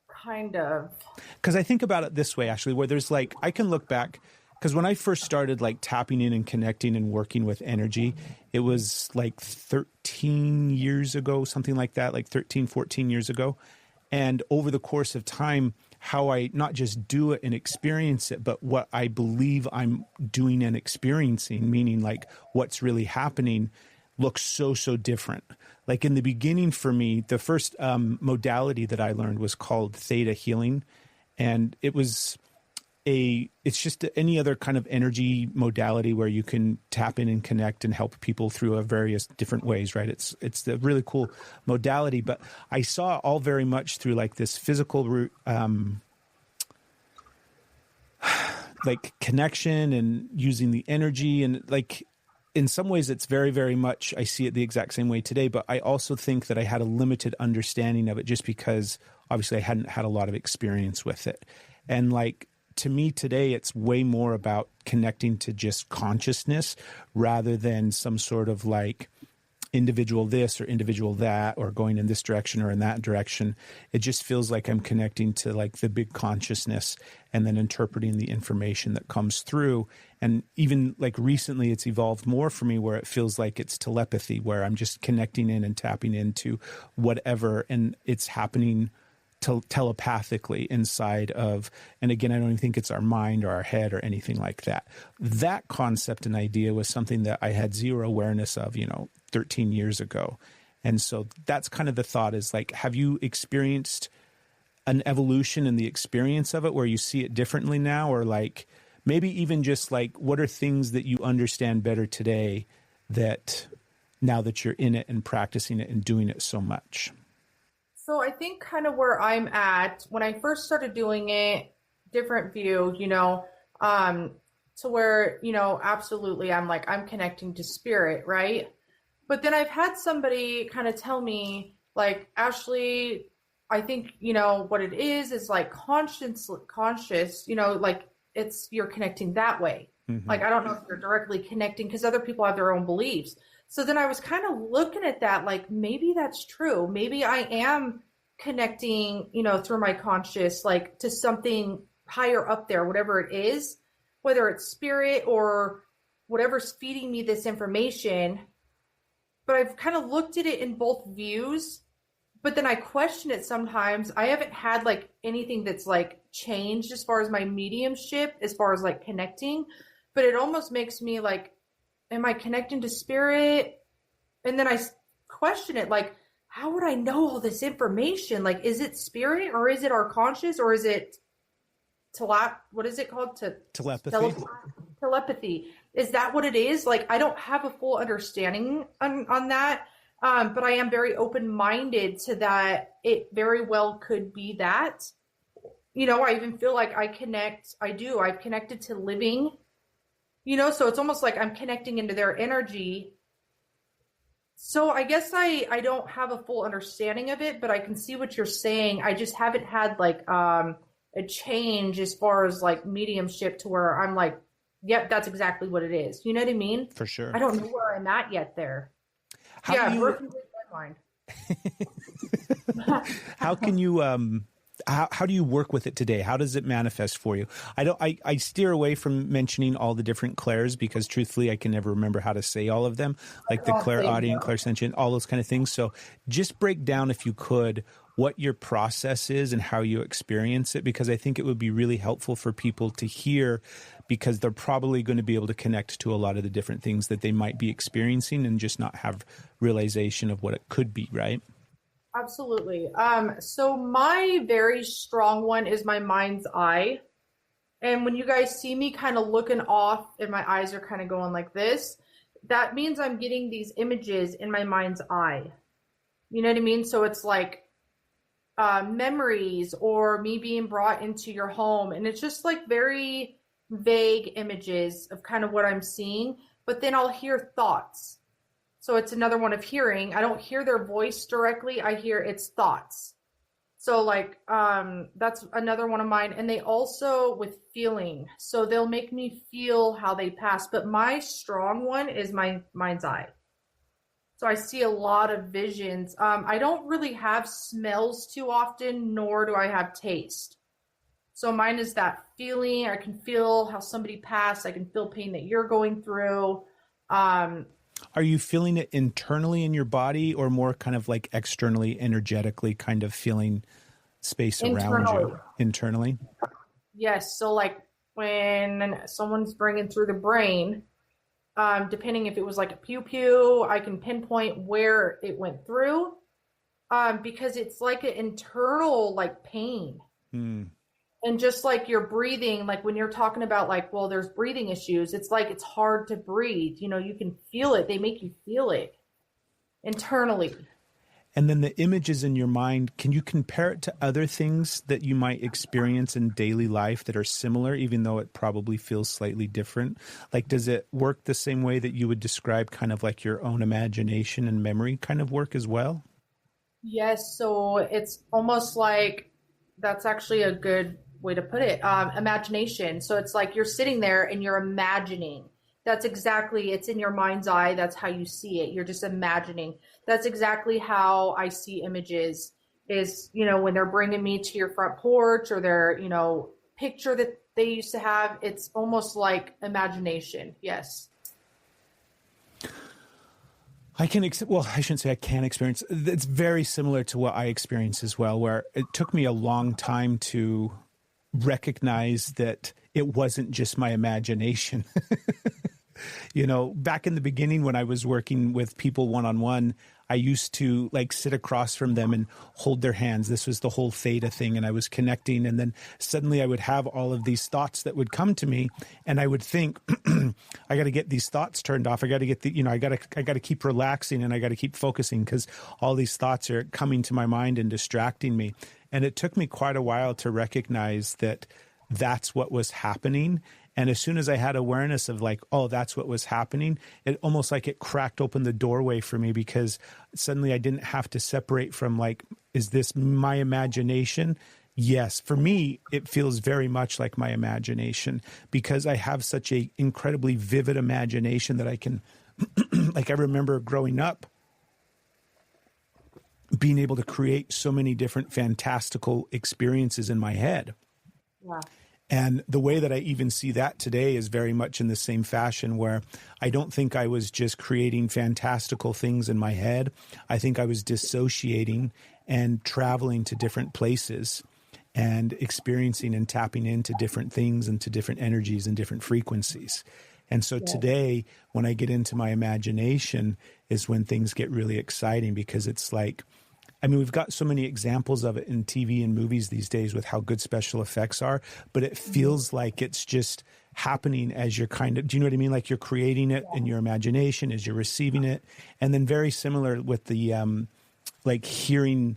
Kind of. Because I think about it this way, actually, where there's like, I can look back, because when I first started like tapping in and connecting and working with energy, it was like 13 years ago, something like that, like 13, 14 years ago. And over the course of time, how I not just do it and experience it, but what I believe I'm doing and experiencing, meaning like what's really happening, looks so, so different. Like in the beginning for me, the first modality that I learned was called theta healing. And it's just any other kind of energy modality where you can tap in and connect and help people through various different ways, right? It's a really cool modality, but I saw it all very much through like this physical like connection and using the energy, and like in some ways it's very, very much, I see it the exact same way today, but I also think that I had a limited understanding of it just because obviously I hadn't had a lot of experience with it. And like, to me today, it's way more about connecting to just consciousness rather than some sort of like individual this or individual that, or going in this direction or in that direction. It just feels like I'm connecting to like the big consciousness and then interpreting the information that comes through. And even like recently, it's evolved more for me where it feels like it's telepathy, where I'm just connecting in and tapping into whatever, and it's happening telepathically inside of, and again, I don't even think it's our mind or our head or anything like that. That concept and idea was something that I had zero awareness of, 13 years ago. And so that's kind of the thought is like, have you experienced an evolution in the experience of it where you see it differently now? Or like, maybe even just like, what are things that you understand better today that now that you're in it and practicing it and doing it so much? So I think kind of where I'm at, when I first started doing it, different view, to where, absolutely I'm connecting to spirit, right? But then I've had somebody kind of tell me, like, Ashley, I think, what it is like conscious, like you're connecting that way. Mm-hmm. Like, I don't know if you're directly connecting because other people have their own beliefs. So then I was kind of looking at that, like, maybe that's true. Maybe I am connecting, through my conscious, like to something higher up there, whatever it is, whether it's spirit or whatever's feeding me this information. But I've kind of looked at it in both views, but then I question it sometimes. I haven't had like anything that's like changed as far as my mediumship, as far as like connecting, but it almost makes me like, am I connecting to spirit? And then I question it, like, how would I know all this information? Like, is it spirit or is it our conscious or is it what is it called? Telepathy. Telepathy. Is that what it is? Like, I don't have a full understanding on that. But I am very open-minded to that. It very well could be that. I even feel like I've connected to living. So it's almost like I'm connecting into their energy. So I guess I don't have a full understanding of it, but I can see what you're saying. I just haven't had like a change as far as like mediumship to where I'm like, yep, that's exactly what it is. You know what I mean? For sure. I don't know where I'm at yet there. Working with my mind. How can you how do you work with it today? How does it manifest for you? I steer away from mentioning all the different clairs because truthfully I can never remember how to say all of them, like the clairaudient, clairsentient, all those kind of things. So just break down, if you could, what your process is and how you experience it, because I think it would be really helpful for people to hear, because they're probably going to be able to connect to a lot of the different things that they might be experiencing and just not have realization of what it could be, right? Absolutely. So my very strong one is my mind's eye. And when you guys see me kind of looking off and my eyes are kind of going like this, that means I'm getting these images in my mind's eye. You know what I mean? So it's like memories or me being brought into your home. And it's just like very vague images of kind of what I'm seeing. But then I'll hear thoughts. So it's another one of hearing. I don't hear their voice directly. I hear its thoughts. So like, that's another one of mine. And they also with feeling. So they'll make me feel how they pass. But my strong one is my mind's eye. So I see a lot of visions. I don't really have smells too often, nor do I have taste. So mine is that feeling. I can feel how somebody passed. I can feel pain that you're going through. Are you feeling it internally in your body, or more kind of like externally, energetically, kind of feeling space around you? Internally? Yes. So like when someone's bringing through the brain, depending if it was like a pew-pew, I can pinpoint where it went through, because it's like an internal like pain. And just like your breathing, like when you're talking about like, well, there's breathing issues, it's like it's hard to breathe. You know, you can feel it. They make you feel it internally. And then the images in your mind, can you compare it to other things that you might experience in daily life that are similar, even though it probably feels slightly different? Like, does it work the same way that you would describe kind of like your own imagination and memory kind of work as well? Yes. So it's almost like, that's actually a good way to put it. Imagination. So it's like you're sitting there and you're imagining. That's exactly, it's in your mind's eye. That's how you see it. You're just imagining. That's exactly how I see images is, you know, when they're bringing me to your front porch or their, you know, picture that they used to have. It's almost like imagination. Yes. I shouldn't say I can experience. It's very similar to what I experience as well, where it took me a long time to recognize that it wasn't just my imagination. You know, back in the beginning when I was working with people one-on-one, I used to like sit across from them and hold their hands. This was the whole theta thing, and I was connecting, and then suddenly I would have all of these thoughts that would come to me, and I would think, I got to get these thoughts turned off. I got to get I got to keep relaxing, and I got to keep focusing because all these thoughts are coming to my mind and distracting me. And it took me quite a while to recognize that that's what was happening. And as soon as I had awareness of like, oh, that's what was happening, it almost like it cracked open the doorway for me, because suddenly I didn't have to separate from like, is this my imagination? Yes. For me, it feels very much like my imagination, because I have such a incredibly vivid imagination that I can, like I remember growing up, being able to create so many different fantastical experiences in my head. Wow. And the way that I even see that today is very much in the same fashion, where I don't think I was just creating fantastical things in my head. I think I was dissociating and traveling to different places and experiencing and tapping into different things and to different energies and different frequencies. And so today, when I get into my imagination is when things get really exciting, because it's like, I mean, we've got so many examples of it in TV and movies these days with how good special effects are, but it feels like it's just happening as you're kind of, do you know what I mean? Like you're creating it in your imagination as you're receiving it. And then very similar with the, like hearing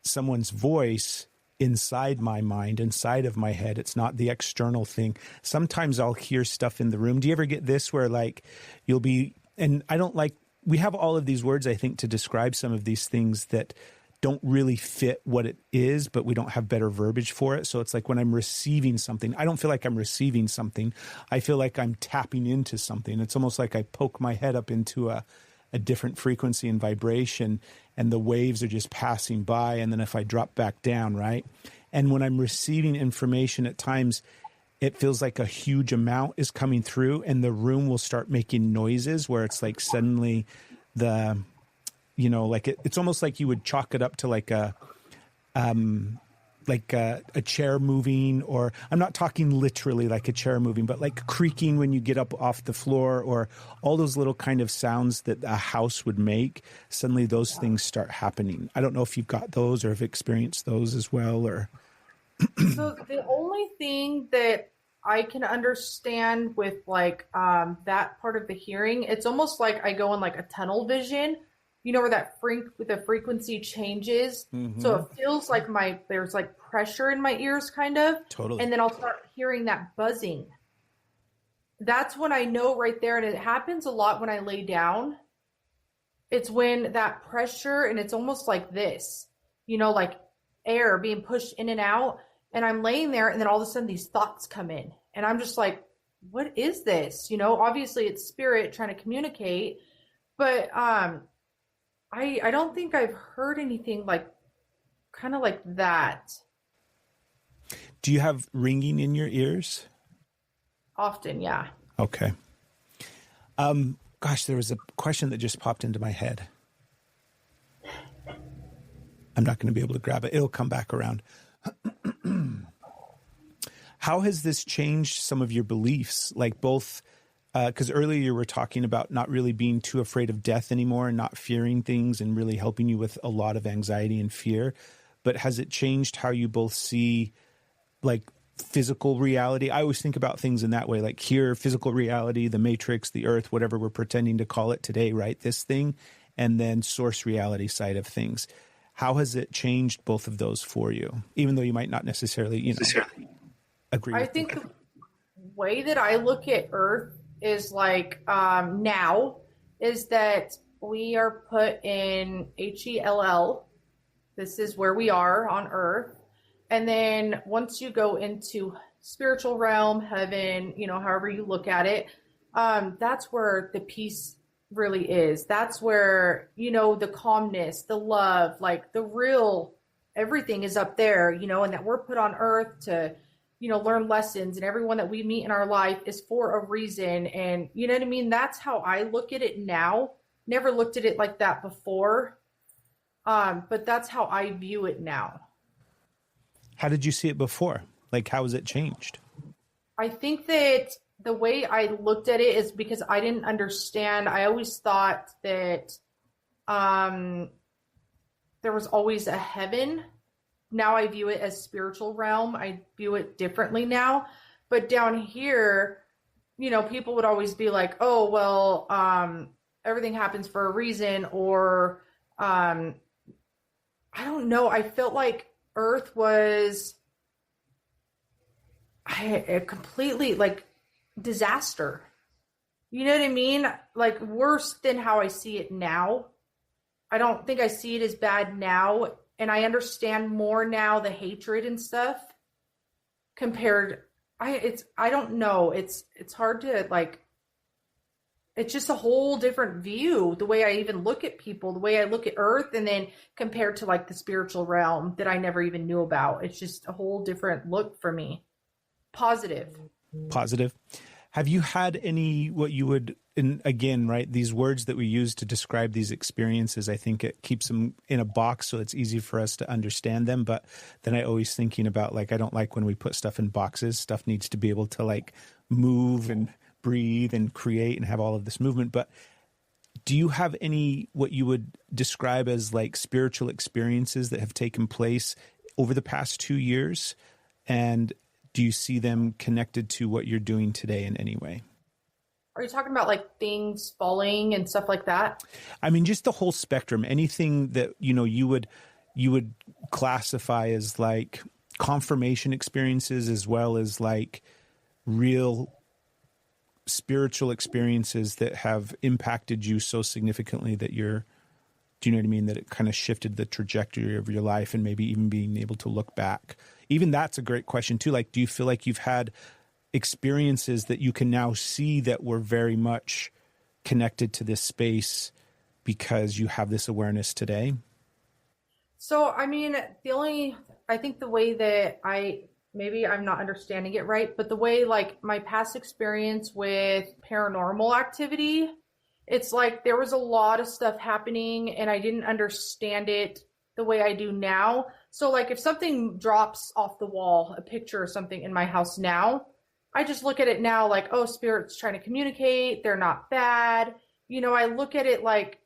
someone's voice inside my mind, inside of my head. It's not the external thing. Sometimes I'll hear stuff in the room. Do you ever get this where like you'll be, and I don't like, we have all of these words, I think, to describe some of these things that don't really fit what it is, but we don't have better verbiage for it. So it's like when I'm receiving something, I don't feel like I'm receiving something. I feel like I'm tapping into something. It's almost like I poke my head up into a different frequency and vibration, and the waves are just passing by. And then if I drop back down, right? And when I'm receiving information at times, it feels like a huge amount is coming through, and the room will start making noises where it's like suddenly the, you know, like it's almost like you would chalk it up to like a chair moving, or I'm not talking literally like a chair moving, but like creaking when you get up off the floor, or all those little kind of sounds that a house would make. Suddenly those things start happening. I don't know if you've got those or have experienced those as well, or. So the only thing that I can understand with like that part of the hearing, it's almost like I go in like a tunnel vision, you know, where that the frequency changes. Mm-hmm. So it feels like there's like pressure in my ears kind of. Totally. And then I'll start hearing that buzzing. That's when I know right there. And it happens a lot when I lay down. It's when that pressure, and it's almost like this, you know, like air being pushed in and out. And I'm laying there, and then all of a sudden these thoughts come in, and I'm just like, what is this? You know, obviously it's spirit trying to communicate, but I don't think I've heard anything like kind of like that. Do you have ringing in your ears? Often, yeah. Okay. Gosh, there was a question that just popped into my head. I'm not going to be able to grab it. It'll come back around. How has this changed some of your beliefs? Like both, because earlier you were talking about not really being too afraid of death anymore and not fearing things and really helping you with a lot of anxiety and fear. But has it changed how you both see like physical reality? I always think about things in that way, like here, physical reality, the matrix, the earth, whatever we're pretending to call it today, right? This thing, and then source reality side of things. How has it changed both of those for you? Even though you might not necessarily, agree. I think the way that I look at Earth is like now is that we are put in HELL. This is where we are on Earth. And then once you go into spiritual realm, heaven, however you look at it, that's where the peace really is. That's where, the calmness, the love, like the real, everything is up there, and that we're put on Earth to, learn lessons, and everyone that we meet in our life is for a reason. And you know what I mean? That's how I look at it now. Never looked at it like that before. But that's how I view it now. How did you see it before? Like, how has it changed? I think that the way I looked at it is because I didn't understand. I always thought that there was always a heaven. Now I view it as spiritual realm. I view it differently now. But down here, people would always be like, oh, well, everything happens for a reason. Or I don't know. I felt like Earth was a completely like disaster. You know what I mean? Like worse than how I see it now. I don't think I see it as bad now. And I understand more now the hatred and stuff compared. I don't know. It's hard to like, it's just a whole different view. The way I even look at people, the way I look at Earth, and then compared to like the spiritual realm that I never even knew about. It's just a whole different look for me. Positive. Have you had any, what you would, and again, right, these words that we use to describe these experiences, I think it keeps them in a box so it's easy for us to understand them. But then I always thinking about like, I don't like when we put stuff in boxes. Stuff needs to be able to like move and breathe and create and have all of this movement. But do you have any, what you would describe as like spiritual experiences that have taken place over the past 2 years? And do you see them connected to what you're doing today in any way? Are you talking about like things falling and stuff like that? I mean, just the whole spectrum, anything that, you would classify as like confirmation experiences, as well as like real spiritual experiences that have impacted you so significantly that do you know what I mean? That it kind of shifted the trajectory of your life, and maybe even being able to look back. Even that's a great question too. Like, do you feel like you've had experiences that you can now see that were very much connected to this space because you have this awareness today? So, I mean, I think the way that maybe I'm not understanding it right, but the way like my past experience with paranormal activity, it's like there was a lot of stuff happening and I didn't understand it the way I do now. So like if something drops off the wall, a picture or something in my house now, I just look at it now like, oh, spirit's trying to communicate. They're not bad. I look at it like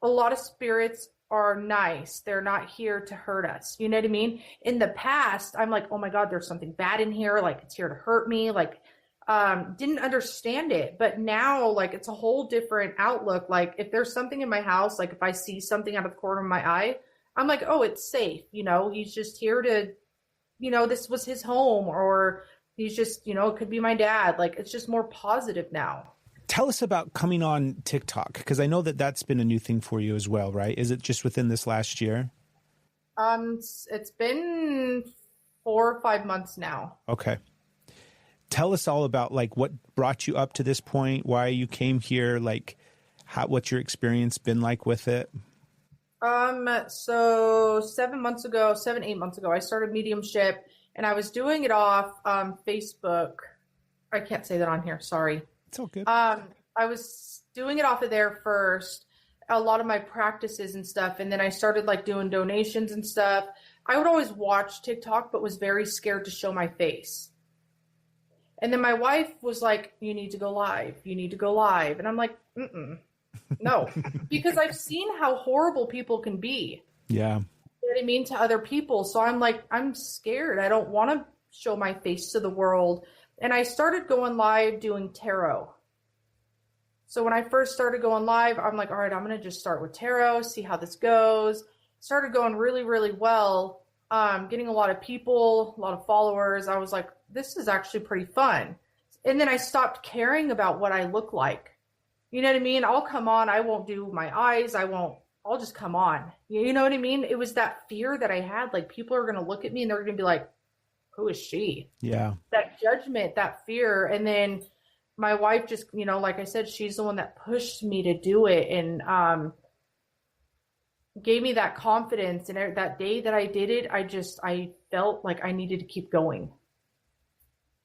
a lot of spirits are nice. They're not here to hurt us. You know what I mean? In the past, I'm like, oh my God, there's something bad in here. Like it's here to hurt me. Like, didn't understand it. But now like it's a whole different outlook. Like if there's something in my house, like if I see something out of the corner of my eye, I'm like, oh, it's safe. He's just here to, this was his home, or he's just, it could be my dad. Like it's just more positive now. Tell us about coming on TikTok, because I know that that's been a new thing for you as well, right? Is it just within this last year? It's been 4 or 5 months now. Okay. Tell us all about like what brought you up to this point, why you came here, like What's your experience been like with it? So 8 months ago, I started Mediumship, and I was doing it off Facebook. I can't say that on here. Sorry. It's all good. I was doing it off of there first, a lot of my practices and stuff, and then I started like doing donations and stuff. I would always watch TikTok, but was very scared to show my face. And then my wife was like, "You need to go live. You need to go live." And I'm like, no, because I've seen how horrible people can be. Yeah. You know what I mean, to other people. So I'm like, I'm scared. I don't want to show my face to the world. And I started going live doing tarot. So when I first started going live, I'm like, all right, I'm going to just start with tarot, see how this goes. Started going really, really well. Getting a lot of people, a lot of followers. I was like, this is actually pretty fun. And then I stopped caring about what I look like. You know what I mean? I'll come on. I won't do my eyes. I'll just come on. You know what I mean? It was that fear that I had. Like, people are going to look at me and they're going to be like, who is she? Yeah. That judgment, that fear. And then my wife just, like I said, she's the one that pushed me to do it and gave me that confidence. And that day that I did it, I felt like I needed to keep going.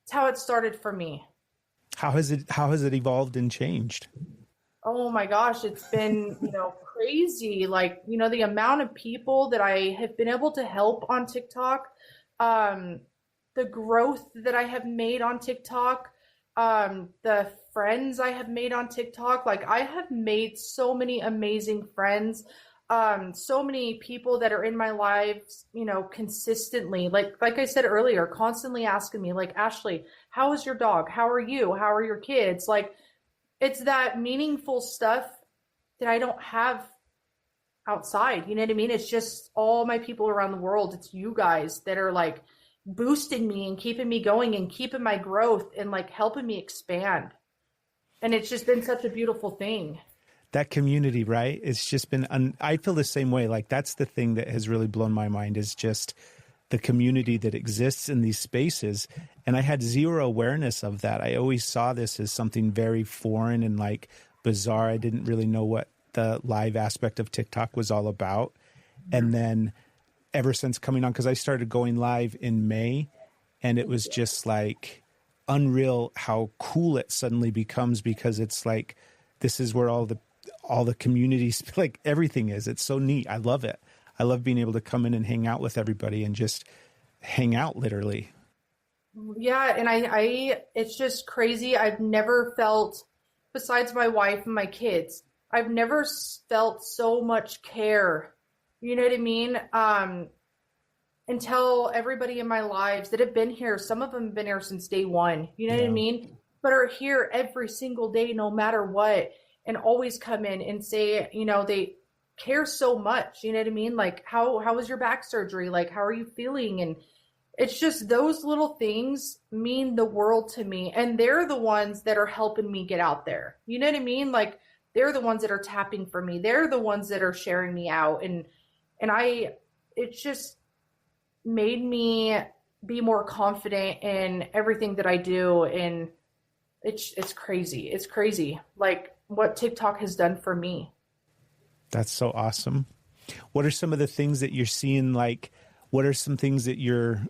It's how it started for me. How has it evolved and changed? Oh my gosh, it's been, crazy. Like, the amount of people that I have been able to help on TikTok, the growth that I have made on TikTok, the friends I have made on TikTok. Like, I have made so many amazing friends, so many people that are in my lives, consistently. Like I said earlier, constantly asking me, like, Ashley, how is your dog? How are you? How are your kids? Like, it's that meaningful stuff that I don't have outside. You know what I mean? It's just all my people around the world. It's you guys that are like boosting me and keeping me going and keeping my growth and like helping me expand. And it's just been such a beautiful thing. That community, right? It's just been, I feel the same way. Like, that's the thing that has really blown my mind, is just the community that exists in these spaces. And I had zero awareness of that. I always saw this as something very foreign and like bizarre. I didn't really know what the live aspect of TikTok was all about. And then ever since coming on, because I started going live in May, and it was just like unreal how cool it suddenly becomes, because it's like, this is where all the communities, like everything is. It's so neat. I love it. I love being able to come in and hang out with everybody and just hang out, literally. Yeah. And it's just crazy. I've never felt, besides my wife and my kids, I've never felt so much care. You know what I mean? Until everybody in my lives that have been here, some of them have been here since day one, you know what I mean? But are here every single day, no matter what, and always come in and say, they care so much, you know what I mean? Like, how was your back surgery? Like, how are you feeling? And it's just those little things mean the world to me. And they're the ones that are helping me get out there. You know what I mean? Like, they're the ones that are tapping for me. They're the ones that are sharing me out. And it's just made me be more confident in everything that I do. And it's crazy. It's crazy. Like, what TikTok has done for me. That's so awesome. What are some of the things that you're seeing? Like, what are some things that you're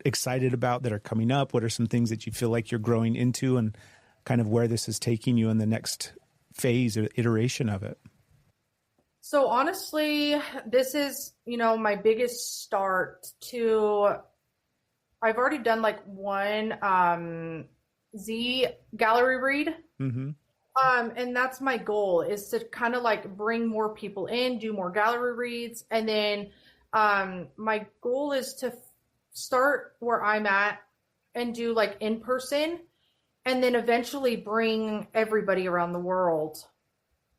excited about that are coming up? What are some things that you feel like you're growing into, and kind of where this is taking you in the next phase or iteration of it? So honestly, this is, my biggest start to, I've already done like one Z gallery read. Mm-hmm. And that's my goal, is to kind of like bring more people in, do more gallery reads. And then my goal is to start where I'm at and do like in person, and then eventually bring everybody around the world.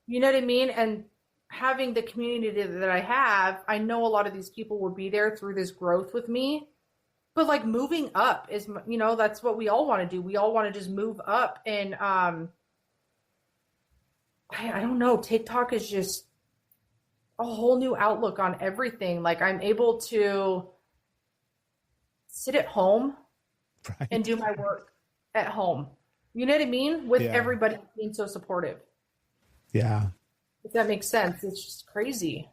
You know what I mean? And having the community that I have, I know a lot of these people will be there through this growth with me. But like, moving up is, that's what we all want to do. We all want to just move up. And I don't know, TikTok is just a whole new outlook on everything. Like, I'm able to sit at home and do my work at home. You know what I mean? With everybody being so supportive. Yeah. If that makes sense. It's just crazy.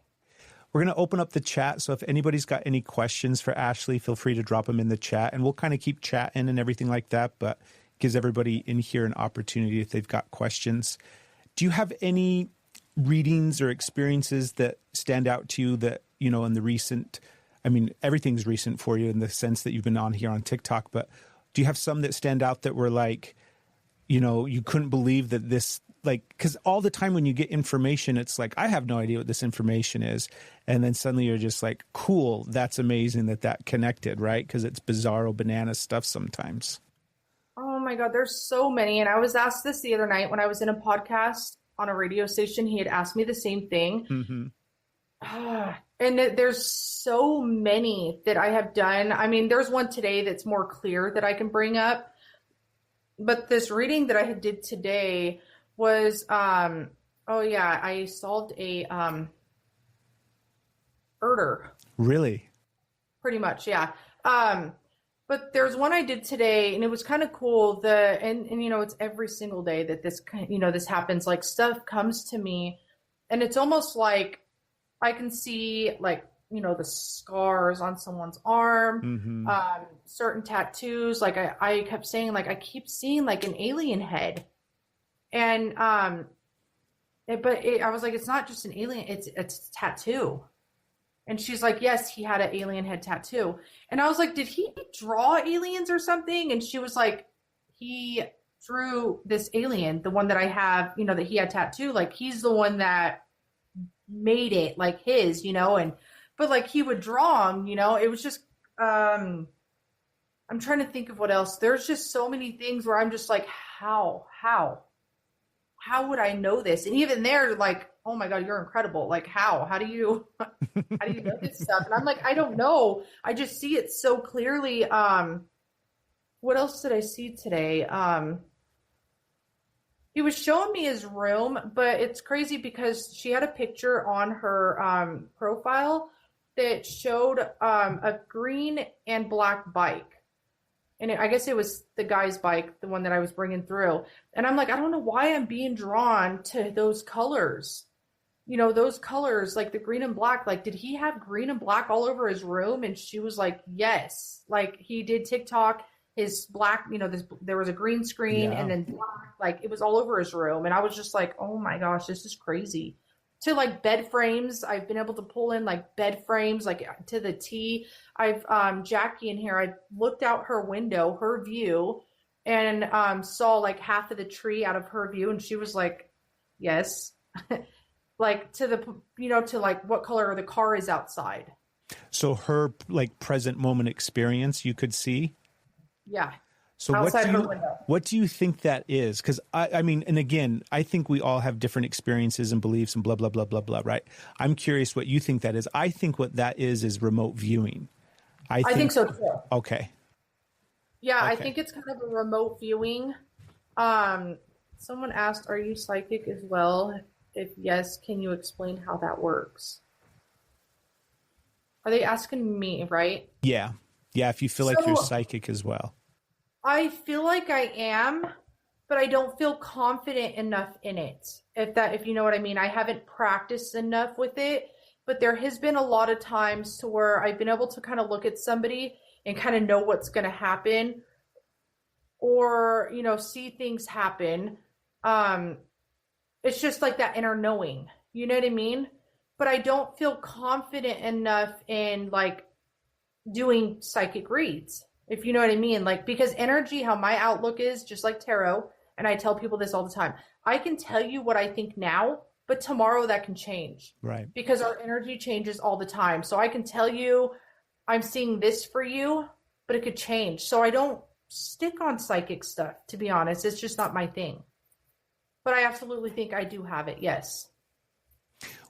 We're going to open up the chat. So if anybody's got any questions for Ashley, feel free to drop them in the chat, and we'll kind of keep chatting and everything like that. But gives everybody in here an opportunity if they've got questions. Do you have any readings or experiences that stand out to you that, you know, in the recent, I mean, everything's recent for you in the sense that you've been on here on TikTok, but do you have some that stand out that were like, you know, you couldn't believe that this, like, because all the time when you get information, it's like, I have no idea what this information is. And then suddenly you're just like, cool, that's amazing that connected, right? Because it's bizarro banana stuff sometimes. Oh my God, there's so many. And I was asked this the other night when I was in a podcast on a radio station. He had asked me the same thing. Mm-hmm. And there's so many that I have done. I mean, there's one today that's more clear that I can bring up. But this reading that I did today was, I solved a murder. Really? Pretty much, yeah. But there's one I did today, and it was kind of cool. And you know, it's every single day that this, you know, this happens. Like, stuff comes to me, and it's almost like I can see, like, you know, the scars on someone's arm, certain tattoos. Like I kept saying, like, I keep seeing like an alien head, and I was like, it's not just an alien, it's a tattoo. And she's like, yes, he had an alien head tattoo. And I was like, did he draw aliens or something? And she was like, he drew this alien, the one that I have, you know, that he had tattoo. Like, he's the one that made it like his, you know, but like he would draw them, you know. It was just, I'm trying to think of what else. There's just so many things where I'm just like, how would I know this? And even there, like, oh my God, you're incredible. Like, how do you know this stuff? And I'm like, I don't know. I just see it so clearly. What else did I see today? He was showing me his room, but it's crazy because she had a picture on her profile that showed a green and black bike. And I guess it was the guy's bike, the one that I was bringing through. And I'm like, I don't know why I'm being drawn to those colors. You know, those colors, like the green and black. Like, did he have green and black all over his room? And she was like, yes. Like, he did TikTok. His black, you know, there was a green screen and then black, like it was all over his room. And I was just like, oh my gosh, this is crazy. To like bed frames, I've been able to pull in like bed frames, like to the T. I've, Jackie in here, I looked out her window, her view, and saw like half of the tree out of her view. And she was like, yes. Like to the, you know, to like what color the car is outside. So her like present moment experience, you could see? Yeah. So what do you think that is? Because I mean, and again, I think we all have different experiences and beliefs and blah, blah, blah, blah, blah, right? I'm curious what you think that is. I think what that is remote viewing. I think so too. Okay. Yeah, okay. I think it's kind of a remote viewing. Someone asked, are you psychic as well? If yes, can you explain how that works? Are they asking me, right? Yeah. Yeah, if you feel like you're psychic as well. I feel like I am, but I don't feel confident enough in it. If you know what I mean. I haven't practiced enough with it, but there has been a lot of times to where I've been able to kind of look at somebody and kind of know what's going to happen, or, you know, see things happen. It's just like that inner knowing, you know what I mean? But I don't feel confident enough in like doing psychic reads, if you know what I mean. Like, because energy, how my outlook is, just like tarot, and I tell people this all the time, I can tell you what I think now, but tomorrow that can change. Right. Because our energy changes all the time. So I can tell you, I'm seeing this for you, but it could change. So I don't stick on psychic stuff, to be honest. It's just not my thing. But I absolutely think I do have it, yes.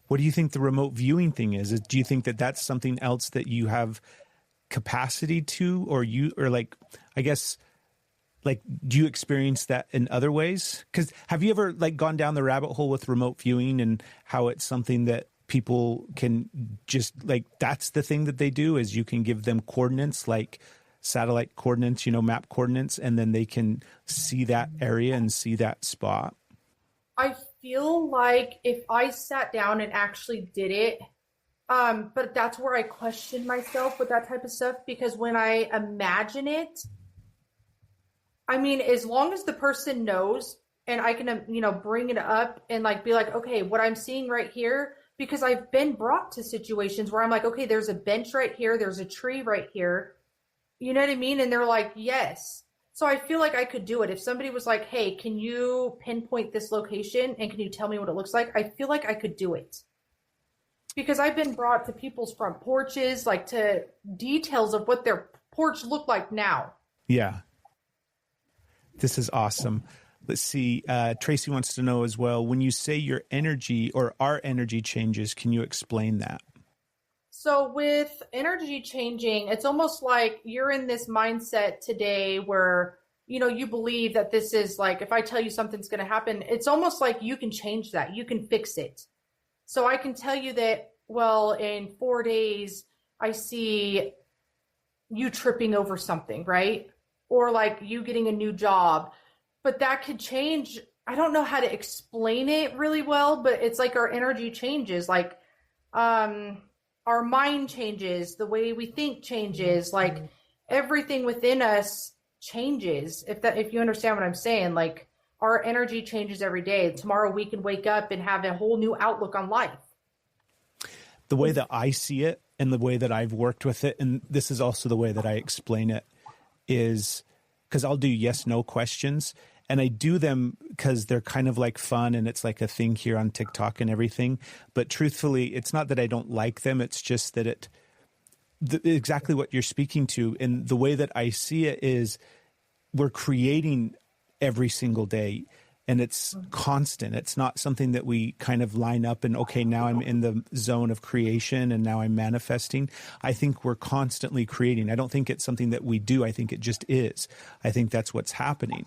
What do you think the remote viewing thing is? Do you think that that's something else that you have capacity to, or like, I guess, like, do you experience that in other ways? Because have you ever like gone down the rabbit hole with remote viewing and how it's something that people can just like, that's the thing that they do, is you can give them coordinates, like satellite coordinates, you know, map coordinates, and then they can see that area and see that spot? I feel like if I sat down and actually did it, but that's where I question myself with that type of stuff, because when I imagine it, I mean, as long as the person knows and I can, bring it up and like be like, okay, what I'm seeing right here, because I've been brought to situations where I'm like, okay, there's a bench right here, there's a tree right here. You know what I mean? And they're like, yes. So I feel like I could do it. If somebody was like, hey, can you pinpoint this location and can you tell me what it looks like? I feel like I could do it. Because I've been brought to people's front porches, like to details of what their porch looked like now. Yeah. This is awesome. Let's see. Tracy wants to know as well, when you say your energy or our energy changes, can you explain that? So with energy changing, it's almost like you're in this mindset today where, you believe that this is like, if I tell you something's going to happen, it's almost like you can change that. You can fix it. So I can tell you that, well, in 4 days, I see you tripping over something, right? Or like you getting a new job, but that could change. I don't know how to explain it really well, but it's like our energy changes, like, our mind changes, the way we think changes, like everything within us changes. If you understand what I'm saying, like our energy changes every day. Tomorrow we can wake up and have a whole new outlook on life. The way that I see it and the way that I've worked with it, and this is also the way that I explain it, is because I'll do yes, no questions. And I do them because they're kind of like fun and it's like a thing here on TikTok and everything. But truthfully, it's not that I don't like them. It's just that exactly what you're speaking to. And the way that I see it is we're creating every single day and it's constant. It's not something that we kind of line up and, okay, now I'm in the zone of creation and now I'm manifesting. I think we're constantly creating. I don't think it's something that we do. I think it just is. I think that's what's happening.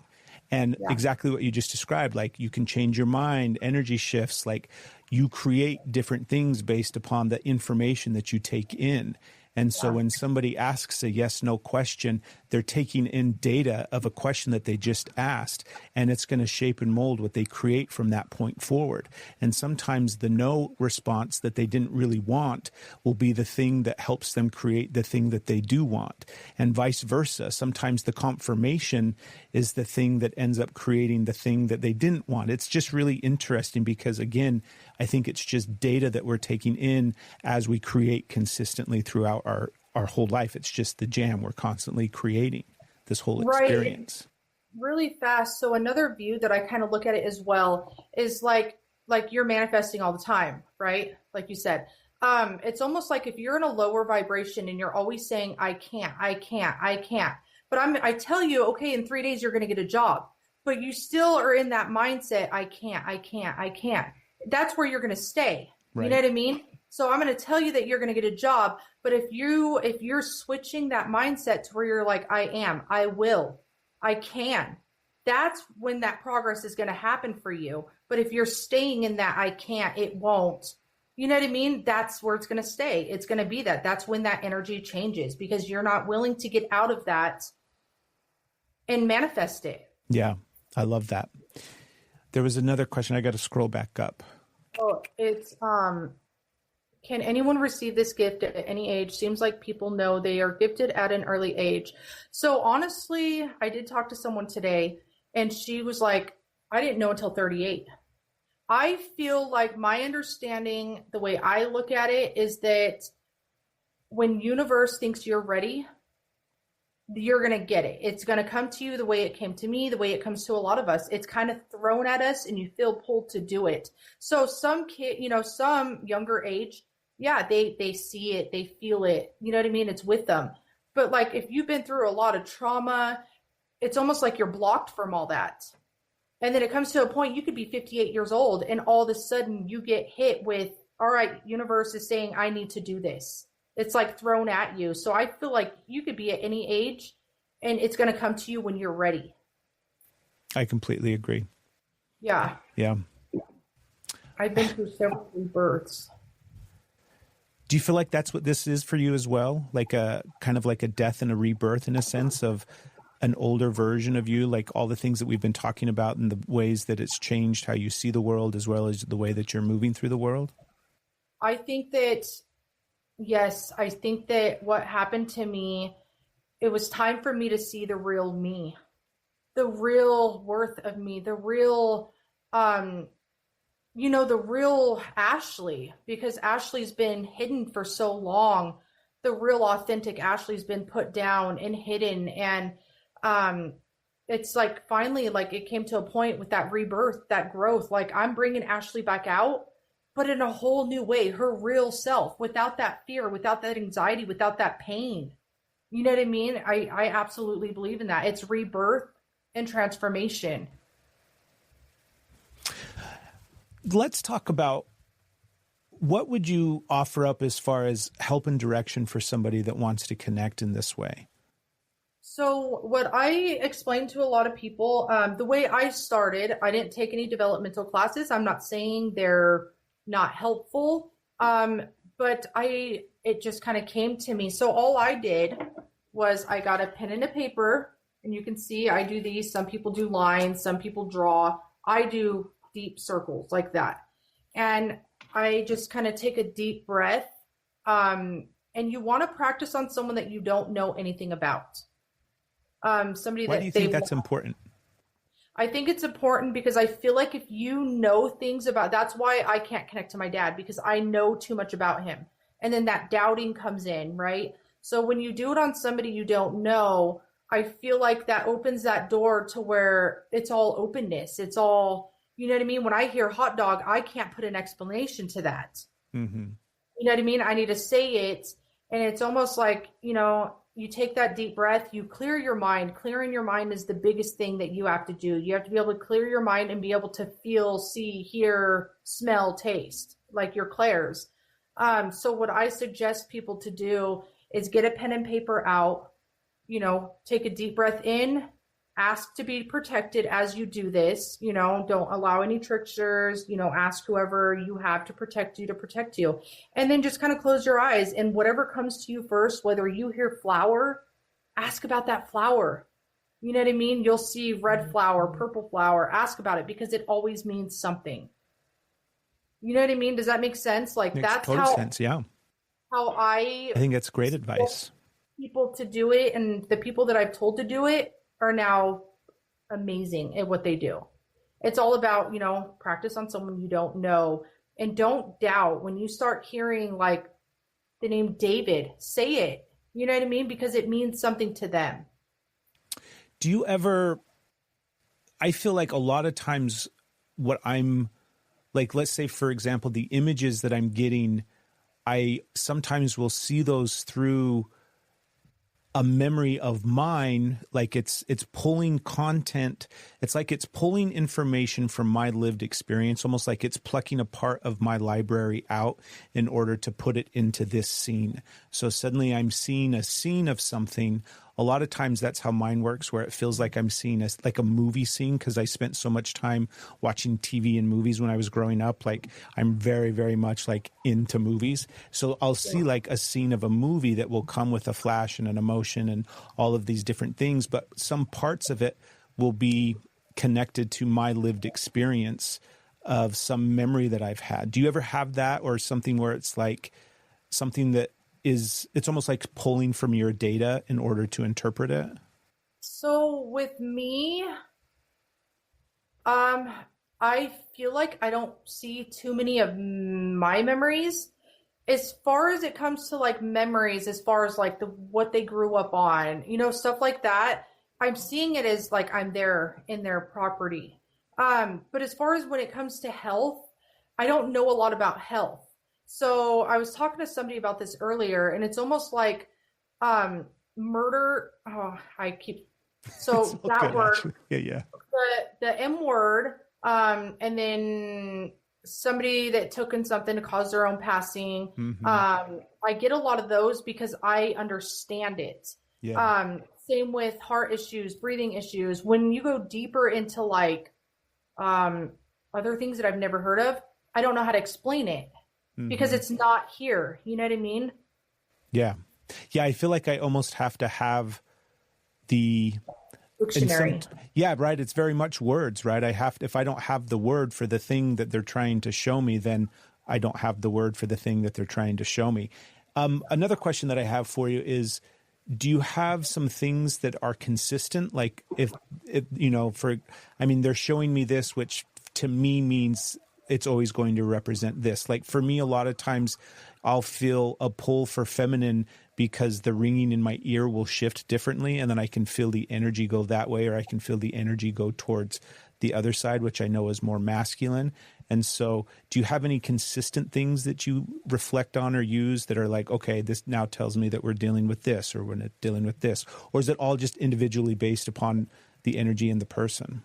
And exactly what you just described, like you can change your mind, energy shifts, like you create different things based upon the information that you take in. And so when somebody asks a yes, no question, they're taking in data of a question that they just asked, and it's going to shape and mold what they create from that point forward. And sometimes the no response that they didn't really want will be the thing that helps them create the thing that they do want, and vice versa. Sometimes the confirmation is the thing that ends up creating the thing that they didn't want. It's just really interesting because, again, I think it's just data that we're taking in as we create consistently throughout our whole life. It's just the jam. We're constantly creating this whole experience. Right. Really fast. So another view that I kind of look at it as well is like you're manifesting all the time, right? Like you said, it's almost like if you're in a lower vibration and you're always saying, I can't. But I tell you, okay, in 3 days, you're going to get a job, but you still are in that mindset. I can't. That's where you're going to stay. Right. You know what I mean? So I'm going to tell you that you're going to get a job. But if you're switching that mindset to where you're like, I am, I will, I can, that's when that progress is going to happen for you. But if you're staying in that, I can't, it won't, you know what I mean? That's where it's going to stay. It's going to be that. That's when that energy changes because you're not willing to get out of that and manifest it. Yeah. I love that. There was another question. I got to scroll back up. Oh, it's, can anyone receive this gift at any age? Seems like people know they are gifted at an early age. So honestly, I did talk to someone today and she was like, I didn't know until 38. I feel like my understanding, the way I look at it is that when universe thinks you're ready, you're going to get it. It's going to come to you the way it came to me, the way it comes to a lot of us. It's kind of thrown at us and you feel pulled to do it. So some some younger age, yeah, they see it, they feel it, you know what I mean? It's with them. But like, if you've been through a lot of trauma, it's almost like you're blocked from all that. And then it comes to a point, you could be 58 years old and all of a sudden you get hit with, all right, universe is saying, I need to do this. It's like thrown at you. So I feel like you could be at any age and it's going to come to you when you're ready. I completely agree. Yeah. Yeah. I've been through several rebirths. Do you feel like that's what this is for you as well? Like a kind of like a death and a rebirth in a sense of an older version of you, like all the things that we've been talking about and the ways that it's changed how you see the world as well as the way that you're moving through the world? I think that, yes, I think that what happened to me, it was time for me to see the real me, the real worth of me, the real, the real Ashley, because Ashley's been hidden for so long. The real authentic Ashley's been put down and hidden. And it's like, finally, like it came to a point with that rebirth, that growth, like I'm bringing Ashley back out, but in a whole new way, her real self, without that fear, without that anxiety, without that pain. You know what I mean? I absolutely believe in that. It's rebirth and transformation. Let's talk about, what would you offer up as far as help and direction for somebody that wants to connect in this way? So what I explained to a lot of people, the way I started, I didn't take any developmental classes. I'm not saying they're not helpful, but it just kind of came to me. So all I did was I got a pen and a paper, and you can see I do these. Some people do lines, some people draw. I do deep circles like that. And I just kind of take a deep breath. And you want to practice on someone that you don't know anything about. Somebody that. Why do you think that's important? I think it's important because I feel like if you know things about, that's why I can't connect to my dad, because I know too much about him. And then that doubting comes in, right? So when you do it on somebody you don't know, I feel like that opens that door to where it's all openness. It's all, you know what I mean? When I hear hot dog, I can't put an explanation to that. Mm-hmm. You know what I mean? I need to say it. And it's almost like, you take that deep breath, you clear your mind. Clearing your mind is the biggest thing that you have to do. You have to be able to clear your mind and be able to feel, see, hear, smell, taste, like your clairs. So what I suggest people to do is get a pen and paper out, take a deep breath in, ask to be protected as you do this, don't allow any tricksters, ask whoever you have to protect you. And then just kind of close your eyes, and whatever comes to you first, whether you hear flower, ask about that flower. You know what I mean? You'll see red flower, purple flower, ask about it, because it always means something. You know what I mean? Does that make sense? Like, Makes that's total sense. Yeah. How I think that's great advice. People to do it, and the people that I've told to do it are now amazing at what they do. It's all about, practice on someone you don't know, and don't doubt. When you start hearing like the name David, say it. You know what I mean? Because it means something to them. Do you ever, I feel like a lot of times what I'm like, let's say, for example, the images that I'm getting, I sometimes will see those through a memory of mine, like it's pulling content. It's like it's pulling information from my lived experience, almost like it's plucking a part of my library out in order to put it into this scene. So suddenly I'm seeing a scene of something. A lot of times that's how mine works, where it feels like I'm seeing like a movie scene, because I spent so much time watching TV and movies when I was growing up. Like, I'm very, very much like into movies. So I'll see like a scene of a movie that will come with a flash and an emotion and all of these different things. But some parts of it will be connected to my lived experience of some memory that I've had. Do you ever have that, or something where it's like something that it's almost like pulling from your data in order to interpret it? So with me, I feel like I don't see too many of my memories. As far as it comes to like memories, as far as like what they grew up on, stuff like that, I'm seeing it as like I'm there in their property. But as far as when it comes to health, I don't know a lot about health. So I was talking to somebody about this earlier, and it's almost like murder. Oh, so that word, actually. Yeah. The M word, and then somebody that took in something to cause their own passing. Mm-hmm. I get a lot of those because I understand it. Yeah. Same with heart issues, breathing issues. When you go deeper into like other things that I've never heard of, I don't know how to explain it. Because it's not here. You know what I mean? Yeah. Yeah. I feel like I almost have to have dictionary. Yeah, right. It's very much words, right? If I don't have the word for the thing that they're trying to show me, then I don't have the word for the thing that they're trying to show me. Another question that I have for you is, do you have some things that are consistent? Like if they're showing me this, which to me means it's always going to represent this. Like for me, a lot of times I'll feel a pull for feminine because the ringing in my ear will shift differently. And then I can feel the energy go that way, or I can feel the energy go towards the other side, which I know is more masculine. And so do you have any consistent things that you reflect on or use that are like, okay, this now tells me that we're dealing with this, or we're not dealing with this? Or is it all just individually based upon the energy in the person?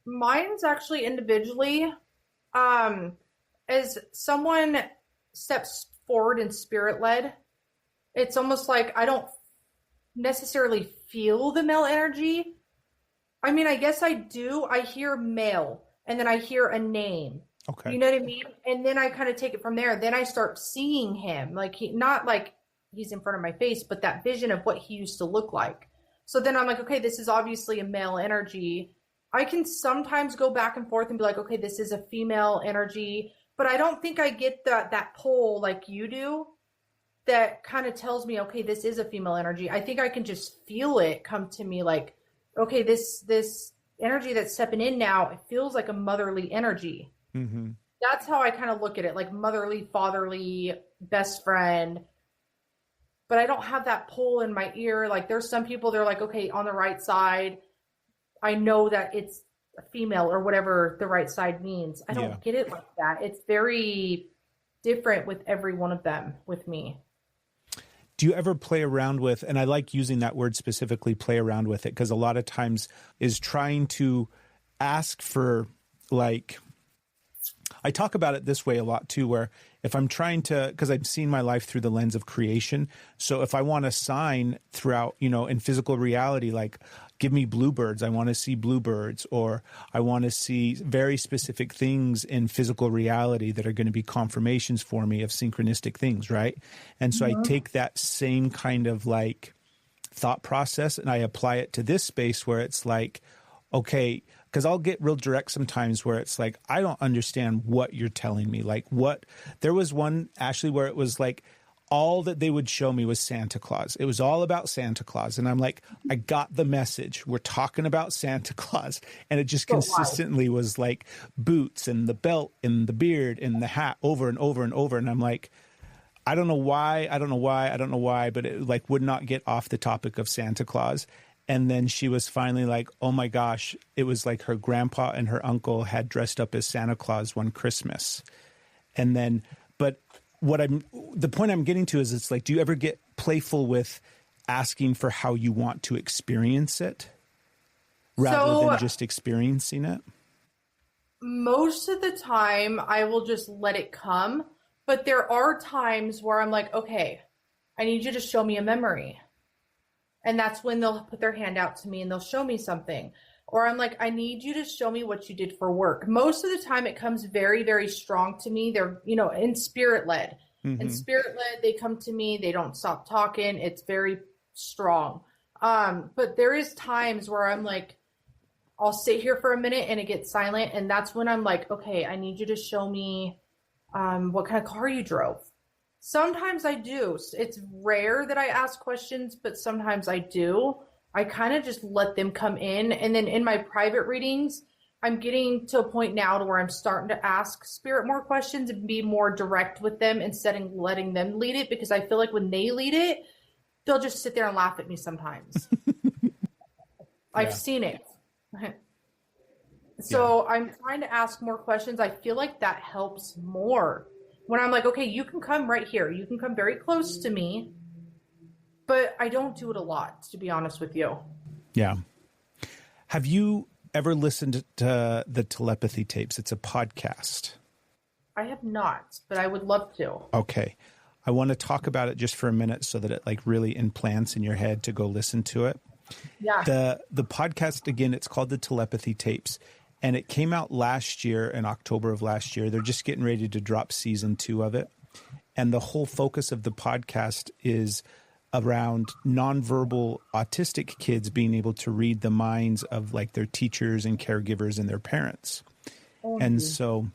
Mine's actually individually. As someone steps forward and spirit-led, it's almost like I don't necessarily feel the male energy. I mean, I guess I do. I hear male, and then I hear a name. Okay. You know what I mean? And then I kind of take it from there. Then I start seeing him, like not like he's in front of my face, but that vision of what he used to look like. So then I'm like, okay, this is obviously a male energy. I can sometimes go back and forth and be like, okay, this is a female energy, but I don't think I get that pull like you do that kind of tells me, okay, this is a female energy. I think I can just feel it come to me like, okay, this energy that's stepping in now, it feels like a motherly energy. Mm-hmm. That's how I kind of look at it, like motherly, fatherly, best friend. But I don't have that pull in my ear. Like there's some people, they're like, okay, on the right side, I know that it's a female or whatever the right side means. I don't get it like that. It's very different with every one of them with me. Do you ever play around with, and I like using that word specifically, play around with it, because a lot of times is trying to ask for, like, I talk about it this way a lot too, where if I'm trying to, because I've seen my life through the lens of creation. So if I want a sign throughout, in physical reality, like give me bluebirds, I want to see bluebirds, or I want to see very specific things in physical reality that are going to be confirmations for me of synchronistic things, right? And so I take that same kind of like thought process and I apply it to this space where it's like, okay, because I'll get real direct sometimes where it's like, I don't understand what you're telling me. Like there was one, Ashley, where it was like, all that they would show me was Santa Claus. It was all about Santa Claus. And I'm like, I got the message. We're talking about Santa Claus. And it just consistently was like boots and the belt and the beard and the hat over and over and over. And I'm like, I don't know why, but it like would not get off the topic of Santa Claus. And then she was finally like, oh my gosh, it was like her grandpa and her uncle had dressed up as Santa Claus one Christmas. And then, but the point I'm getting to is it's like, do you ever get playful with asking for how you want to experience it rather than just experiencing it? Most of the time I will just let it come, but there are times where I'm like, okay, I need you to show me a memory. And that's when they'll put their hand out to me and they'll show me something. Or I'm like, I need you to show me what you did for work. Most of the time it comes very, very strong to me. They're, in spirit led. Mm-hmm. In spirit led, they come to me. They don't stop talking. It's very strong. But there is times where I'm like, I'll sit here for a minute and it gets silent. And that's when I'm like, okay, I need you to show me what kind of car you drove. Sometimes I do. It's rare that I ask questions, but sometimes I do. I kind of just let them come in. And then in my private readings, I'm getting to a point now to where I'm starting to ask spirit more questions and be more direct with them instead of letting them lead it, because I feel like when they lead it, they'll just sit there and laugh at me sometimes. I've seen it. So I'm trying to ask more questions. I feel like that helps more. When I'm like, okay, you can come right here. You can come very close to me. But I don't do it a lot, to be honest with you. Yeah. Have you ever listened to the Telepathy tapes? It's a podcast. I have not, but I would love to. Okay. I want to talk about it just for a minute so that it like really implants in your head to go listen to it. Yeah. The podcast, again, it's called the Telepathy tapes. And it came out last year, in October of last year. They're just getting ready to drop season 2 of it. And the whole focus of the podcast is around nonverbal autistic kids being able to read the minds of like their teachers and caregivers and their parents. And so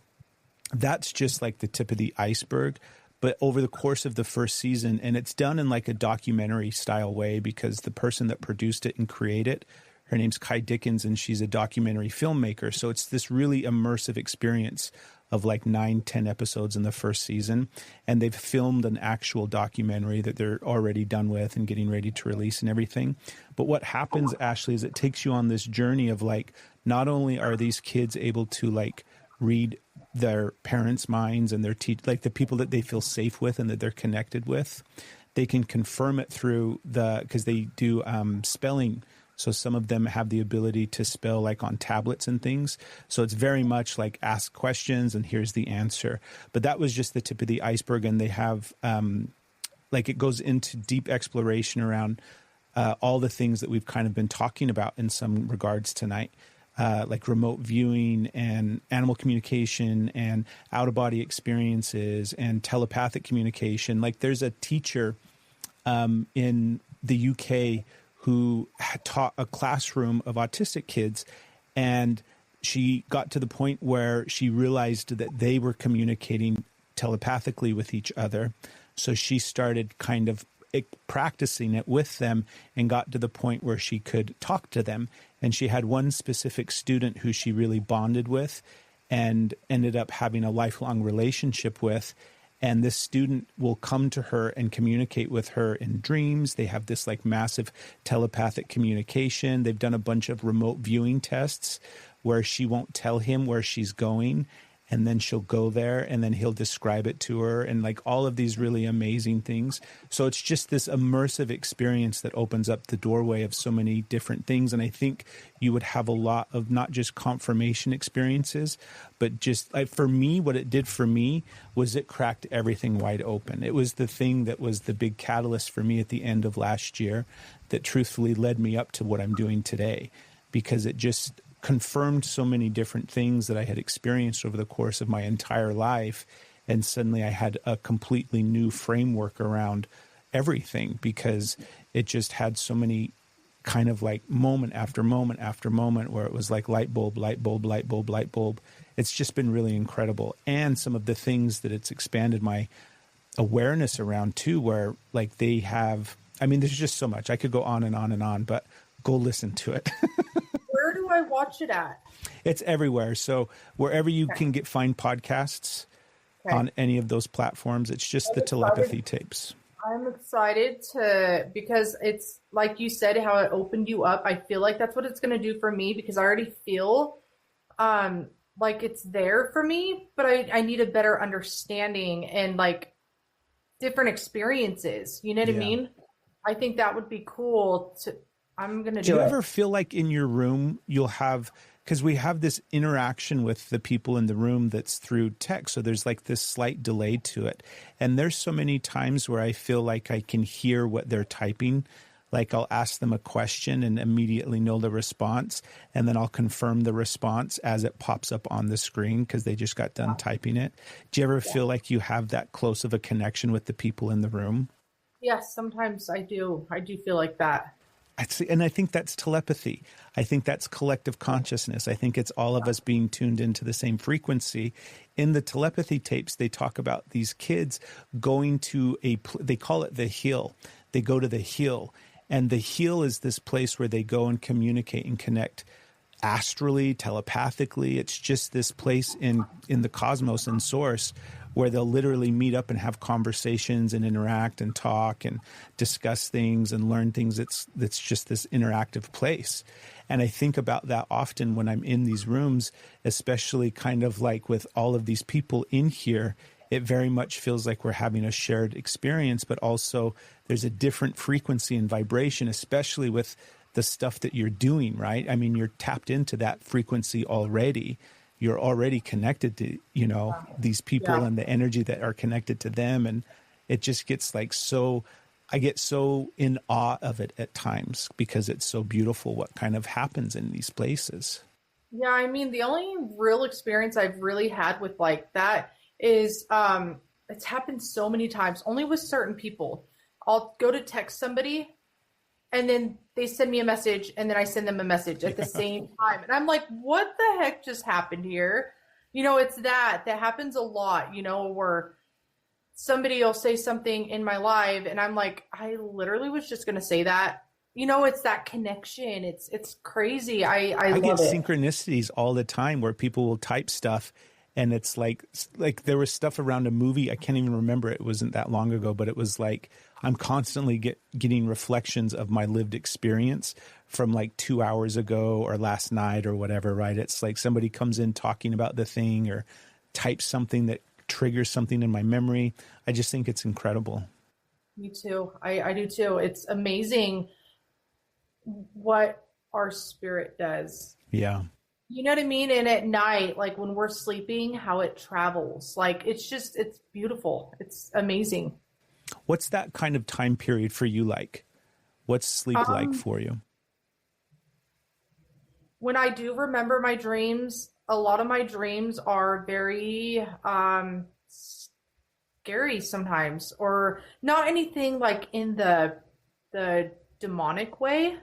that's just like the tip of the iceberg. But over the course of the first season, and it's done in like a documentary style way, because the person that produced it and created it, her name's Kai Dickens, and she's a documentary filmmaker. So it's this really immersive experience of like 9-10 episodes in the first season. And they've filmed an actual documentary that they're already done with and getting ready to release and everything. But what happens, Ashley, is it takes you on this journey of like, not only are these kids able to like read their parents' minds and their like the people that they feel safe with and that they're connected with, they can confirm it through because they do spelling. So some of them have the ability to spell like on tablets and things. So it's very much like ask questions and here's the answer. But that was just the tip of the iceberg. And they have like it goes into deep exploration around all the things that we've kind of been talking about in some regards tonight. Like remote viewing and animal communication and out-of-body experiences and telepathic communication. Like there's a teacher in the UK who had taught a classroom of autistic kids, and she got to the point where she realized that they were communicating telepathically with each other. So she started kind of practicing it with them and got to the point where she could talk to them. And she had one specific student who she really bonded with and ended up having a lifelong relationship with. And this student will come to her and communicate with her in dreams. They have this like massive telepathic communication. They've done a bunch of remote viewing tests where she won't tell him where she's going. And then she'll go there and then he'll describe it to her, and like all of these really amazing things. So it's just this immersive experience that opens up the doorway of so many different things. And I think you would have a lot of not just confirmation experiences, but just like for me, what it did for me was it cracked everything wide open. It was the thing that was the big catalyst for me at the end of last year that truthfully led me up to what I'm doing today, because it just confirmed so many different things that I had experienced over the course of my entire life. And suddenly I had a completely new framework around everything, because it just had so many kind of like moment after moment after moment where it was like light bulb, light bulb, light bulb, light bulb. It's just been really incredible. And some of the things that it's expanded my awareness around too, where like they have, I mean, there's just so much. I could go on and on and on, but go listen to it. Where do I watch it at? It's everywhere. So wherever you can find podcasts on any of those platforms, it's just the Telepathy tapes. I'm excited because it's like you said, how it opened you up. I feel like that's what it's going to do for me, because I already feel like it's there for me, but I need a better understanding and like different experiences. You know what I mean? I think that would be cool I'm going to do it. Do you ever feel like in your room you'll have, because we have this interaction with the people in the room that's through text, so there's like this slight delay to it. And there's so many times where I feel like I can hear what they're typing. Like I'll ask them a question and immediately know the response, and then I'll confirm the response as it pops up on the screen because they just got done typing it. Do you ever feel like you have that close of a connection with the people in the room? Yes, sometimes I do. I do feel like that. And I think that's telepathy. I think that's collective consciousness. I think it's all of us being tuned into the same frequency. In the telepathy tapes, they talk about these kids going to they call it the hill. They go to the hill. And the hill is this place where they go and communicate and connect astrally, telepathically. It's just this place in the cosmos and source where they'll literally meet up and have conversations and interact and talk and discuss things and learn things. It's just this interactive place. And I think about that often when I'm in these rooms, especially kind of like with all of these people in here. It very much feels like we're having a shared experience, but also there's a different frequency and vibration, especially with the stuff that you're doing, right? I mean, you're tapped into that frequency already. You're already connected to, these people and the energy that are connected to them. And it just gets like I get so in awe of it at times because it's so beautiful what kind of happens in these places. Yeah, I mean, the only real experience I've really had with like that is it's happened so many times, only with certain people. I'll go to text somebody and then they send me a message and then I send them a message at the same time. And I'm like, what the heck just happened here? You know, it's that happens a lot, you know, where somebody will say something in my live and I'm like, I literally was just going to say that. You know, it's that connection. It's crazy. I love get it. Synchronicities all the time where people will type stuff and it's like there was stuff around a movie. I can't even remember. It wasn't that long ago, but it was like, I'm constantly getting reflections of my lived experience from like 2 hours ago or last night or whatever, right? It's like somebody comes in talking about the thing or types something that triggers something in my memory. I just think it's incredible. Me too. I do too. It's amazing what our spirit does. Yeah. You know what I mean? And at night, like when we're sleeping, how it travels. Like it's beautiful. It's amazing. What's that kind of time period for you like? What's sleep like for you? When I do remember my dreams, a lot of my dreams are very scary sometimes, or not anything like in the demonic way,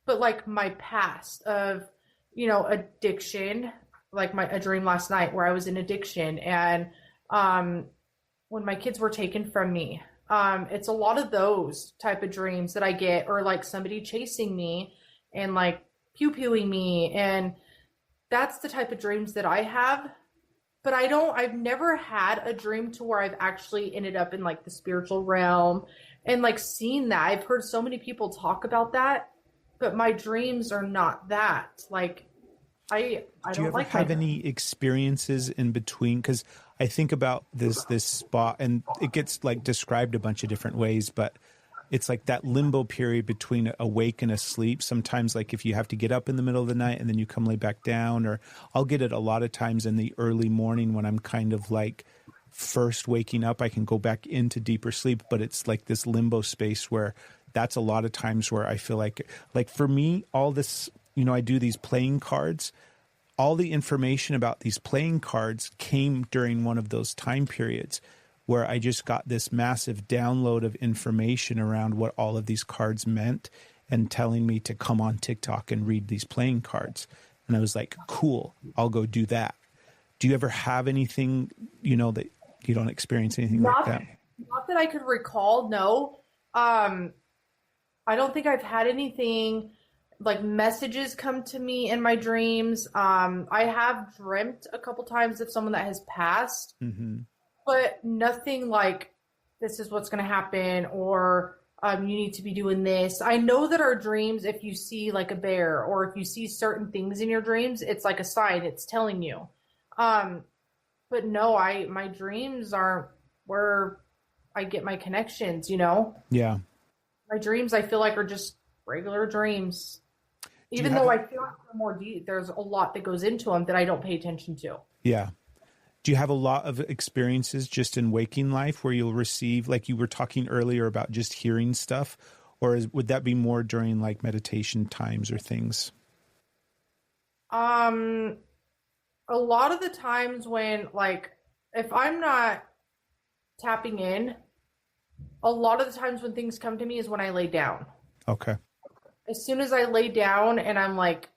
but like my past of, you know, addiction, like a dream last night where I was in addiction and when my kids were taken from me. It's a lot of those type of dreams that I get, or like somebody chasing me and like pew-pewing me. And that's the type of dreams that I have. But I've never had a dream to where I've actually ended up in like the spiritual realm and like seen that. I've heard so many people talk about that, but my dreams are not that. Like, I Do you don't ever like have any experiences in between? Because I think about this spot, and it gets like described a bunch of different ways, but it's like that limbo period between awake and asleep. Sometimes like if you have to get up in the middle of the night and then you come lay back down, or I'll get it a lot of times in the early morning when I'm kind of like first waking up, I can go back into deeper sleep, but it's like this limbo space where that's a lot of times where I feel like for me, all this, you know, I do these playing cards. All the information about these playing cards came during one of those time periods where I just got this massive download of information around what all of these cards meant and telling me to come on TikTok and read these playing cards. And I was like, cool, I'll go do that. Do you ever have anything, you know, that you don't experience anything like that? Not that I could recall, no. I don't think I've had anything like messages come to me in my dreams. I have dreamt a couple times of someone that has passed, but nothing like this is what's going to happen, or you need to be doing this. I know that our dreams, if you see like a bear or if you see certain things in your dreams, it's like a sign, it's telling you. But no, my dreams aren't where I get my connections, you know? Yeah. My dreams, I feel like, are just regular dreams. Even though I feel like they're more deep, there's a lot that goes into them that I don't pay attention to. Yeah. Do you have a lot of experiences just in waking life where you'll receive, like you were talking earlier about just hearing stuff, or would that be more during like meditation times or things? A lot of the times when, like, if I'm not tapping in, a lot of the times when things come to me is when I lay down. Okay. As soon as I lay down and I'm like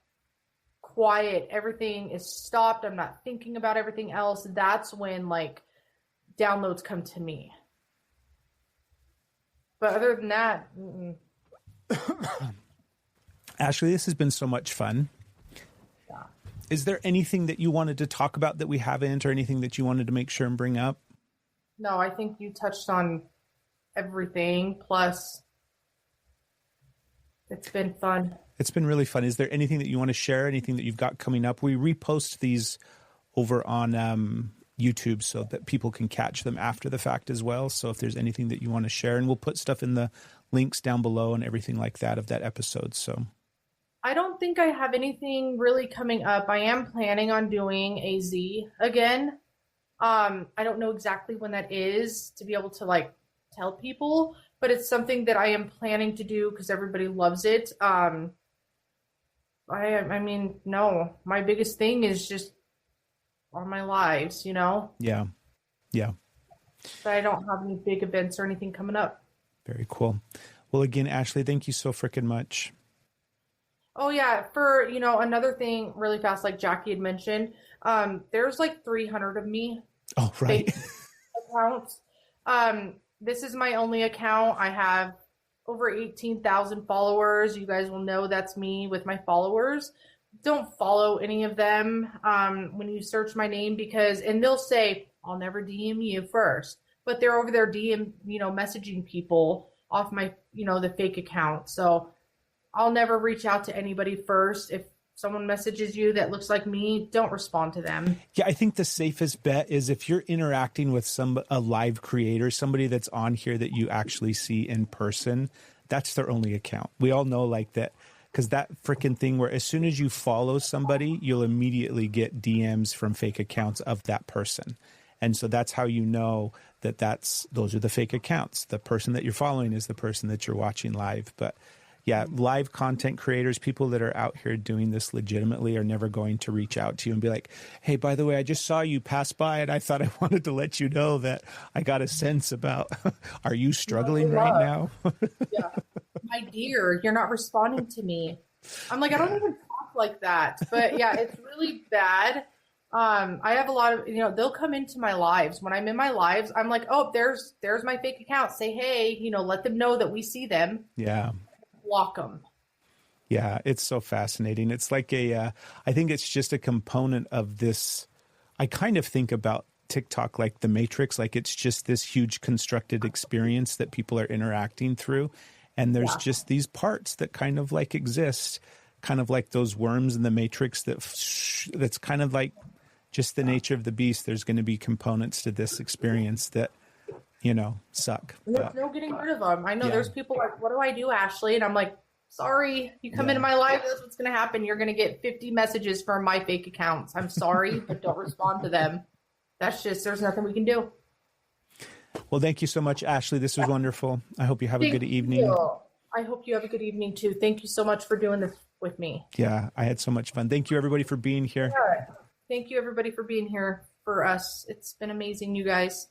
quiet, everything is stopped, I'm not thinking about everything else, that's when like downloads come to me. But other than that, Ashley, this has been so much fun. yeah. Is there anything that you wanted to talk about that we haven't, or anything that you wanted to make sure and bring up? No, I think you touched on everything. Plus, it's been fun. It's been really fun. Is there anything that you want to share? Anything that you've got coming up? We repost these over on YouTube so that people can catch them after the fact as well. So if there's anything that you want to share, and we'll put stuff in the links down below and everything like that of that episode. So I don't think I have anything really coming up. I am planning on doing AZ again. I don't know exactly when that is to be able to like tell people, but it's something that I am planning to do because everybody loves it. I mean, no, my biggest thing is just on my lives, you know? yeah. But I don't have any big events or anything coming up. Very cool. Well, again, Ashley, thank you so freaking much. Oh yeah, for, another thing really fast, like Jackie had mentioned, there's like 300 of me. Oh, right. Accounts. This is my only account. I have over 18,000 followers. You guys will know that's me with my followers. Don't follow any of them when you search my name, and they'll say, I'll never DM you first. But they're over there messaging people off my, the fake account. So I'll never reach out to anybody first. If someone messages you that looks like me, don't respond to them. Yeah, I think the safest bet is if you're interacting with a live creator, somebody that's on here that you actually see in person, that's their only account. We all know like that, because that freaking thing where as soon as you follow somebody, you'll immediately get DMs from fake accounts of that person. And so that's how you know that those are the fake accounts. The person that you're following is the person that you're watching live. But yeah, live content creators, people that are out here doing this legitimately, are never going to reach out to you and be like, hey, by the way, I just saw you pass by and I thought I wanted to let you know that I got a sense about, are you struggling right now? Yeah. My dear, you're not responding to me. I'm like, I don't even talk like that. But yeah, it's really bad. I have a lot of, they'll come into my lives. When I'm in my lives, I'm like, oh, there's my fake account. Say, hey, let them know that we see them. Yeah. Block them. Yeah, it's so fascinating. It's like I think it's just a component of this. I kind of think about TikTok like the Matrix, like it's just this huge constructed experience that people are interacting through. And there's just these parts that kind of like exist, kind of like those worms in the Matrix that's kind of like just the nature of the beast. There's going to be components to this experience that, suck. There's no getting rid of them. I know there's people like, what do I do, Ashley? And I'm like, sorry, you come into my life, that's what's going to happen. You're going to get 50 messages from my fake accounts. I'm sorry, but don't respond to them. That's just, there's nothing we can do. Well, thank you so much, Ashley. This was wonderful. I hope you have a good evening. I hope you have a good evening too. Thank you so much for doing this with me. Yeah, I had so much fun. Thank you, everybody, for being here. Thank you, everybody, for being here for us. It's been amazing, you guys.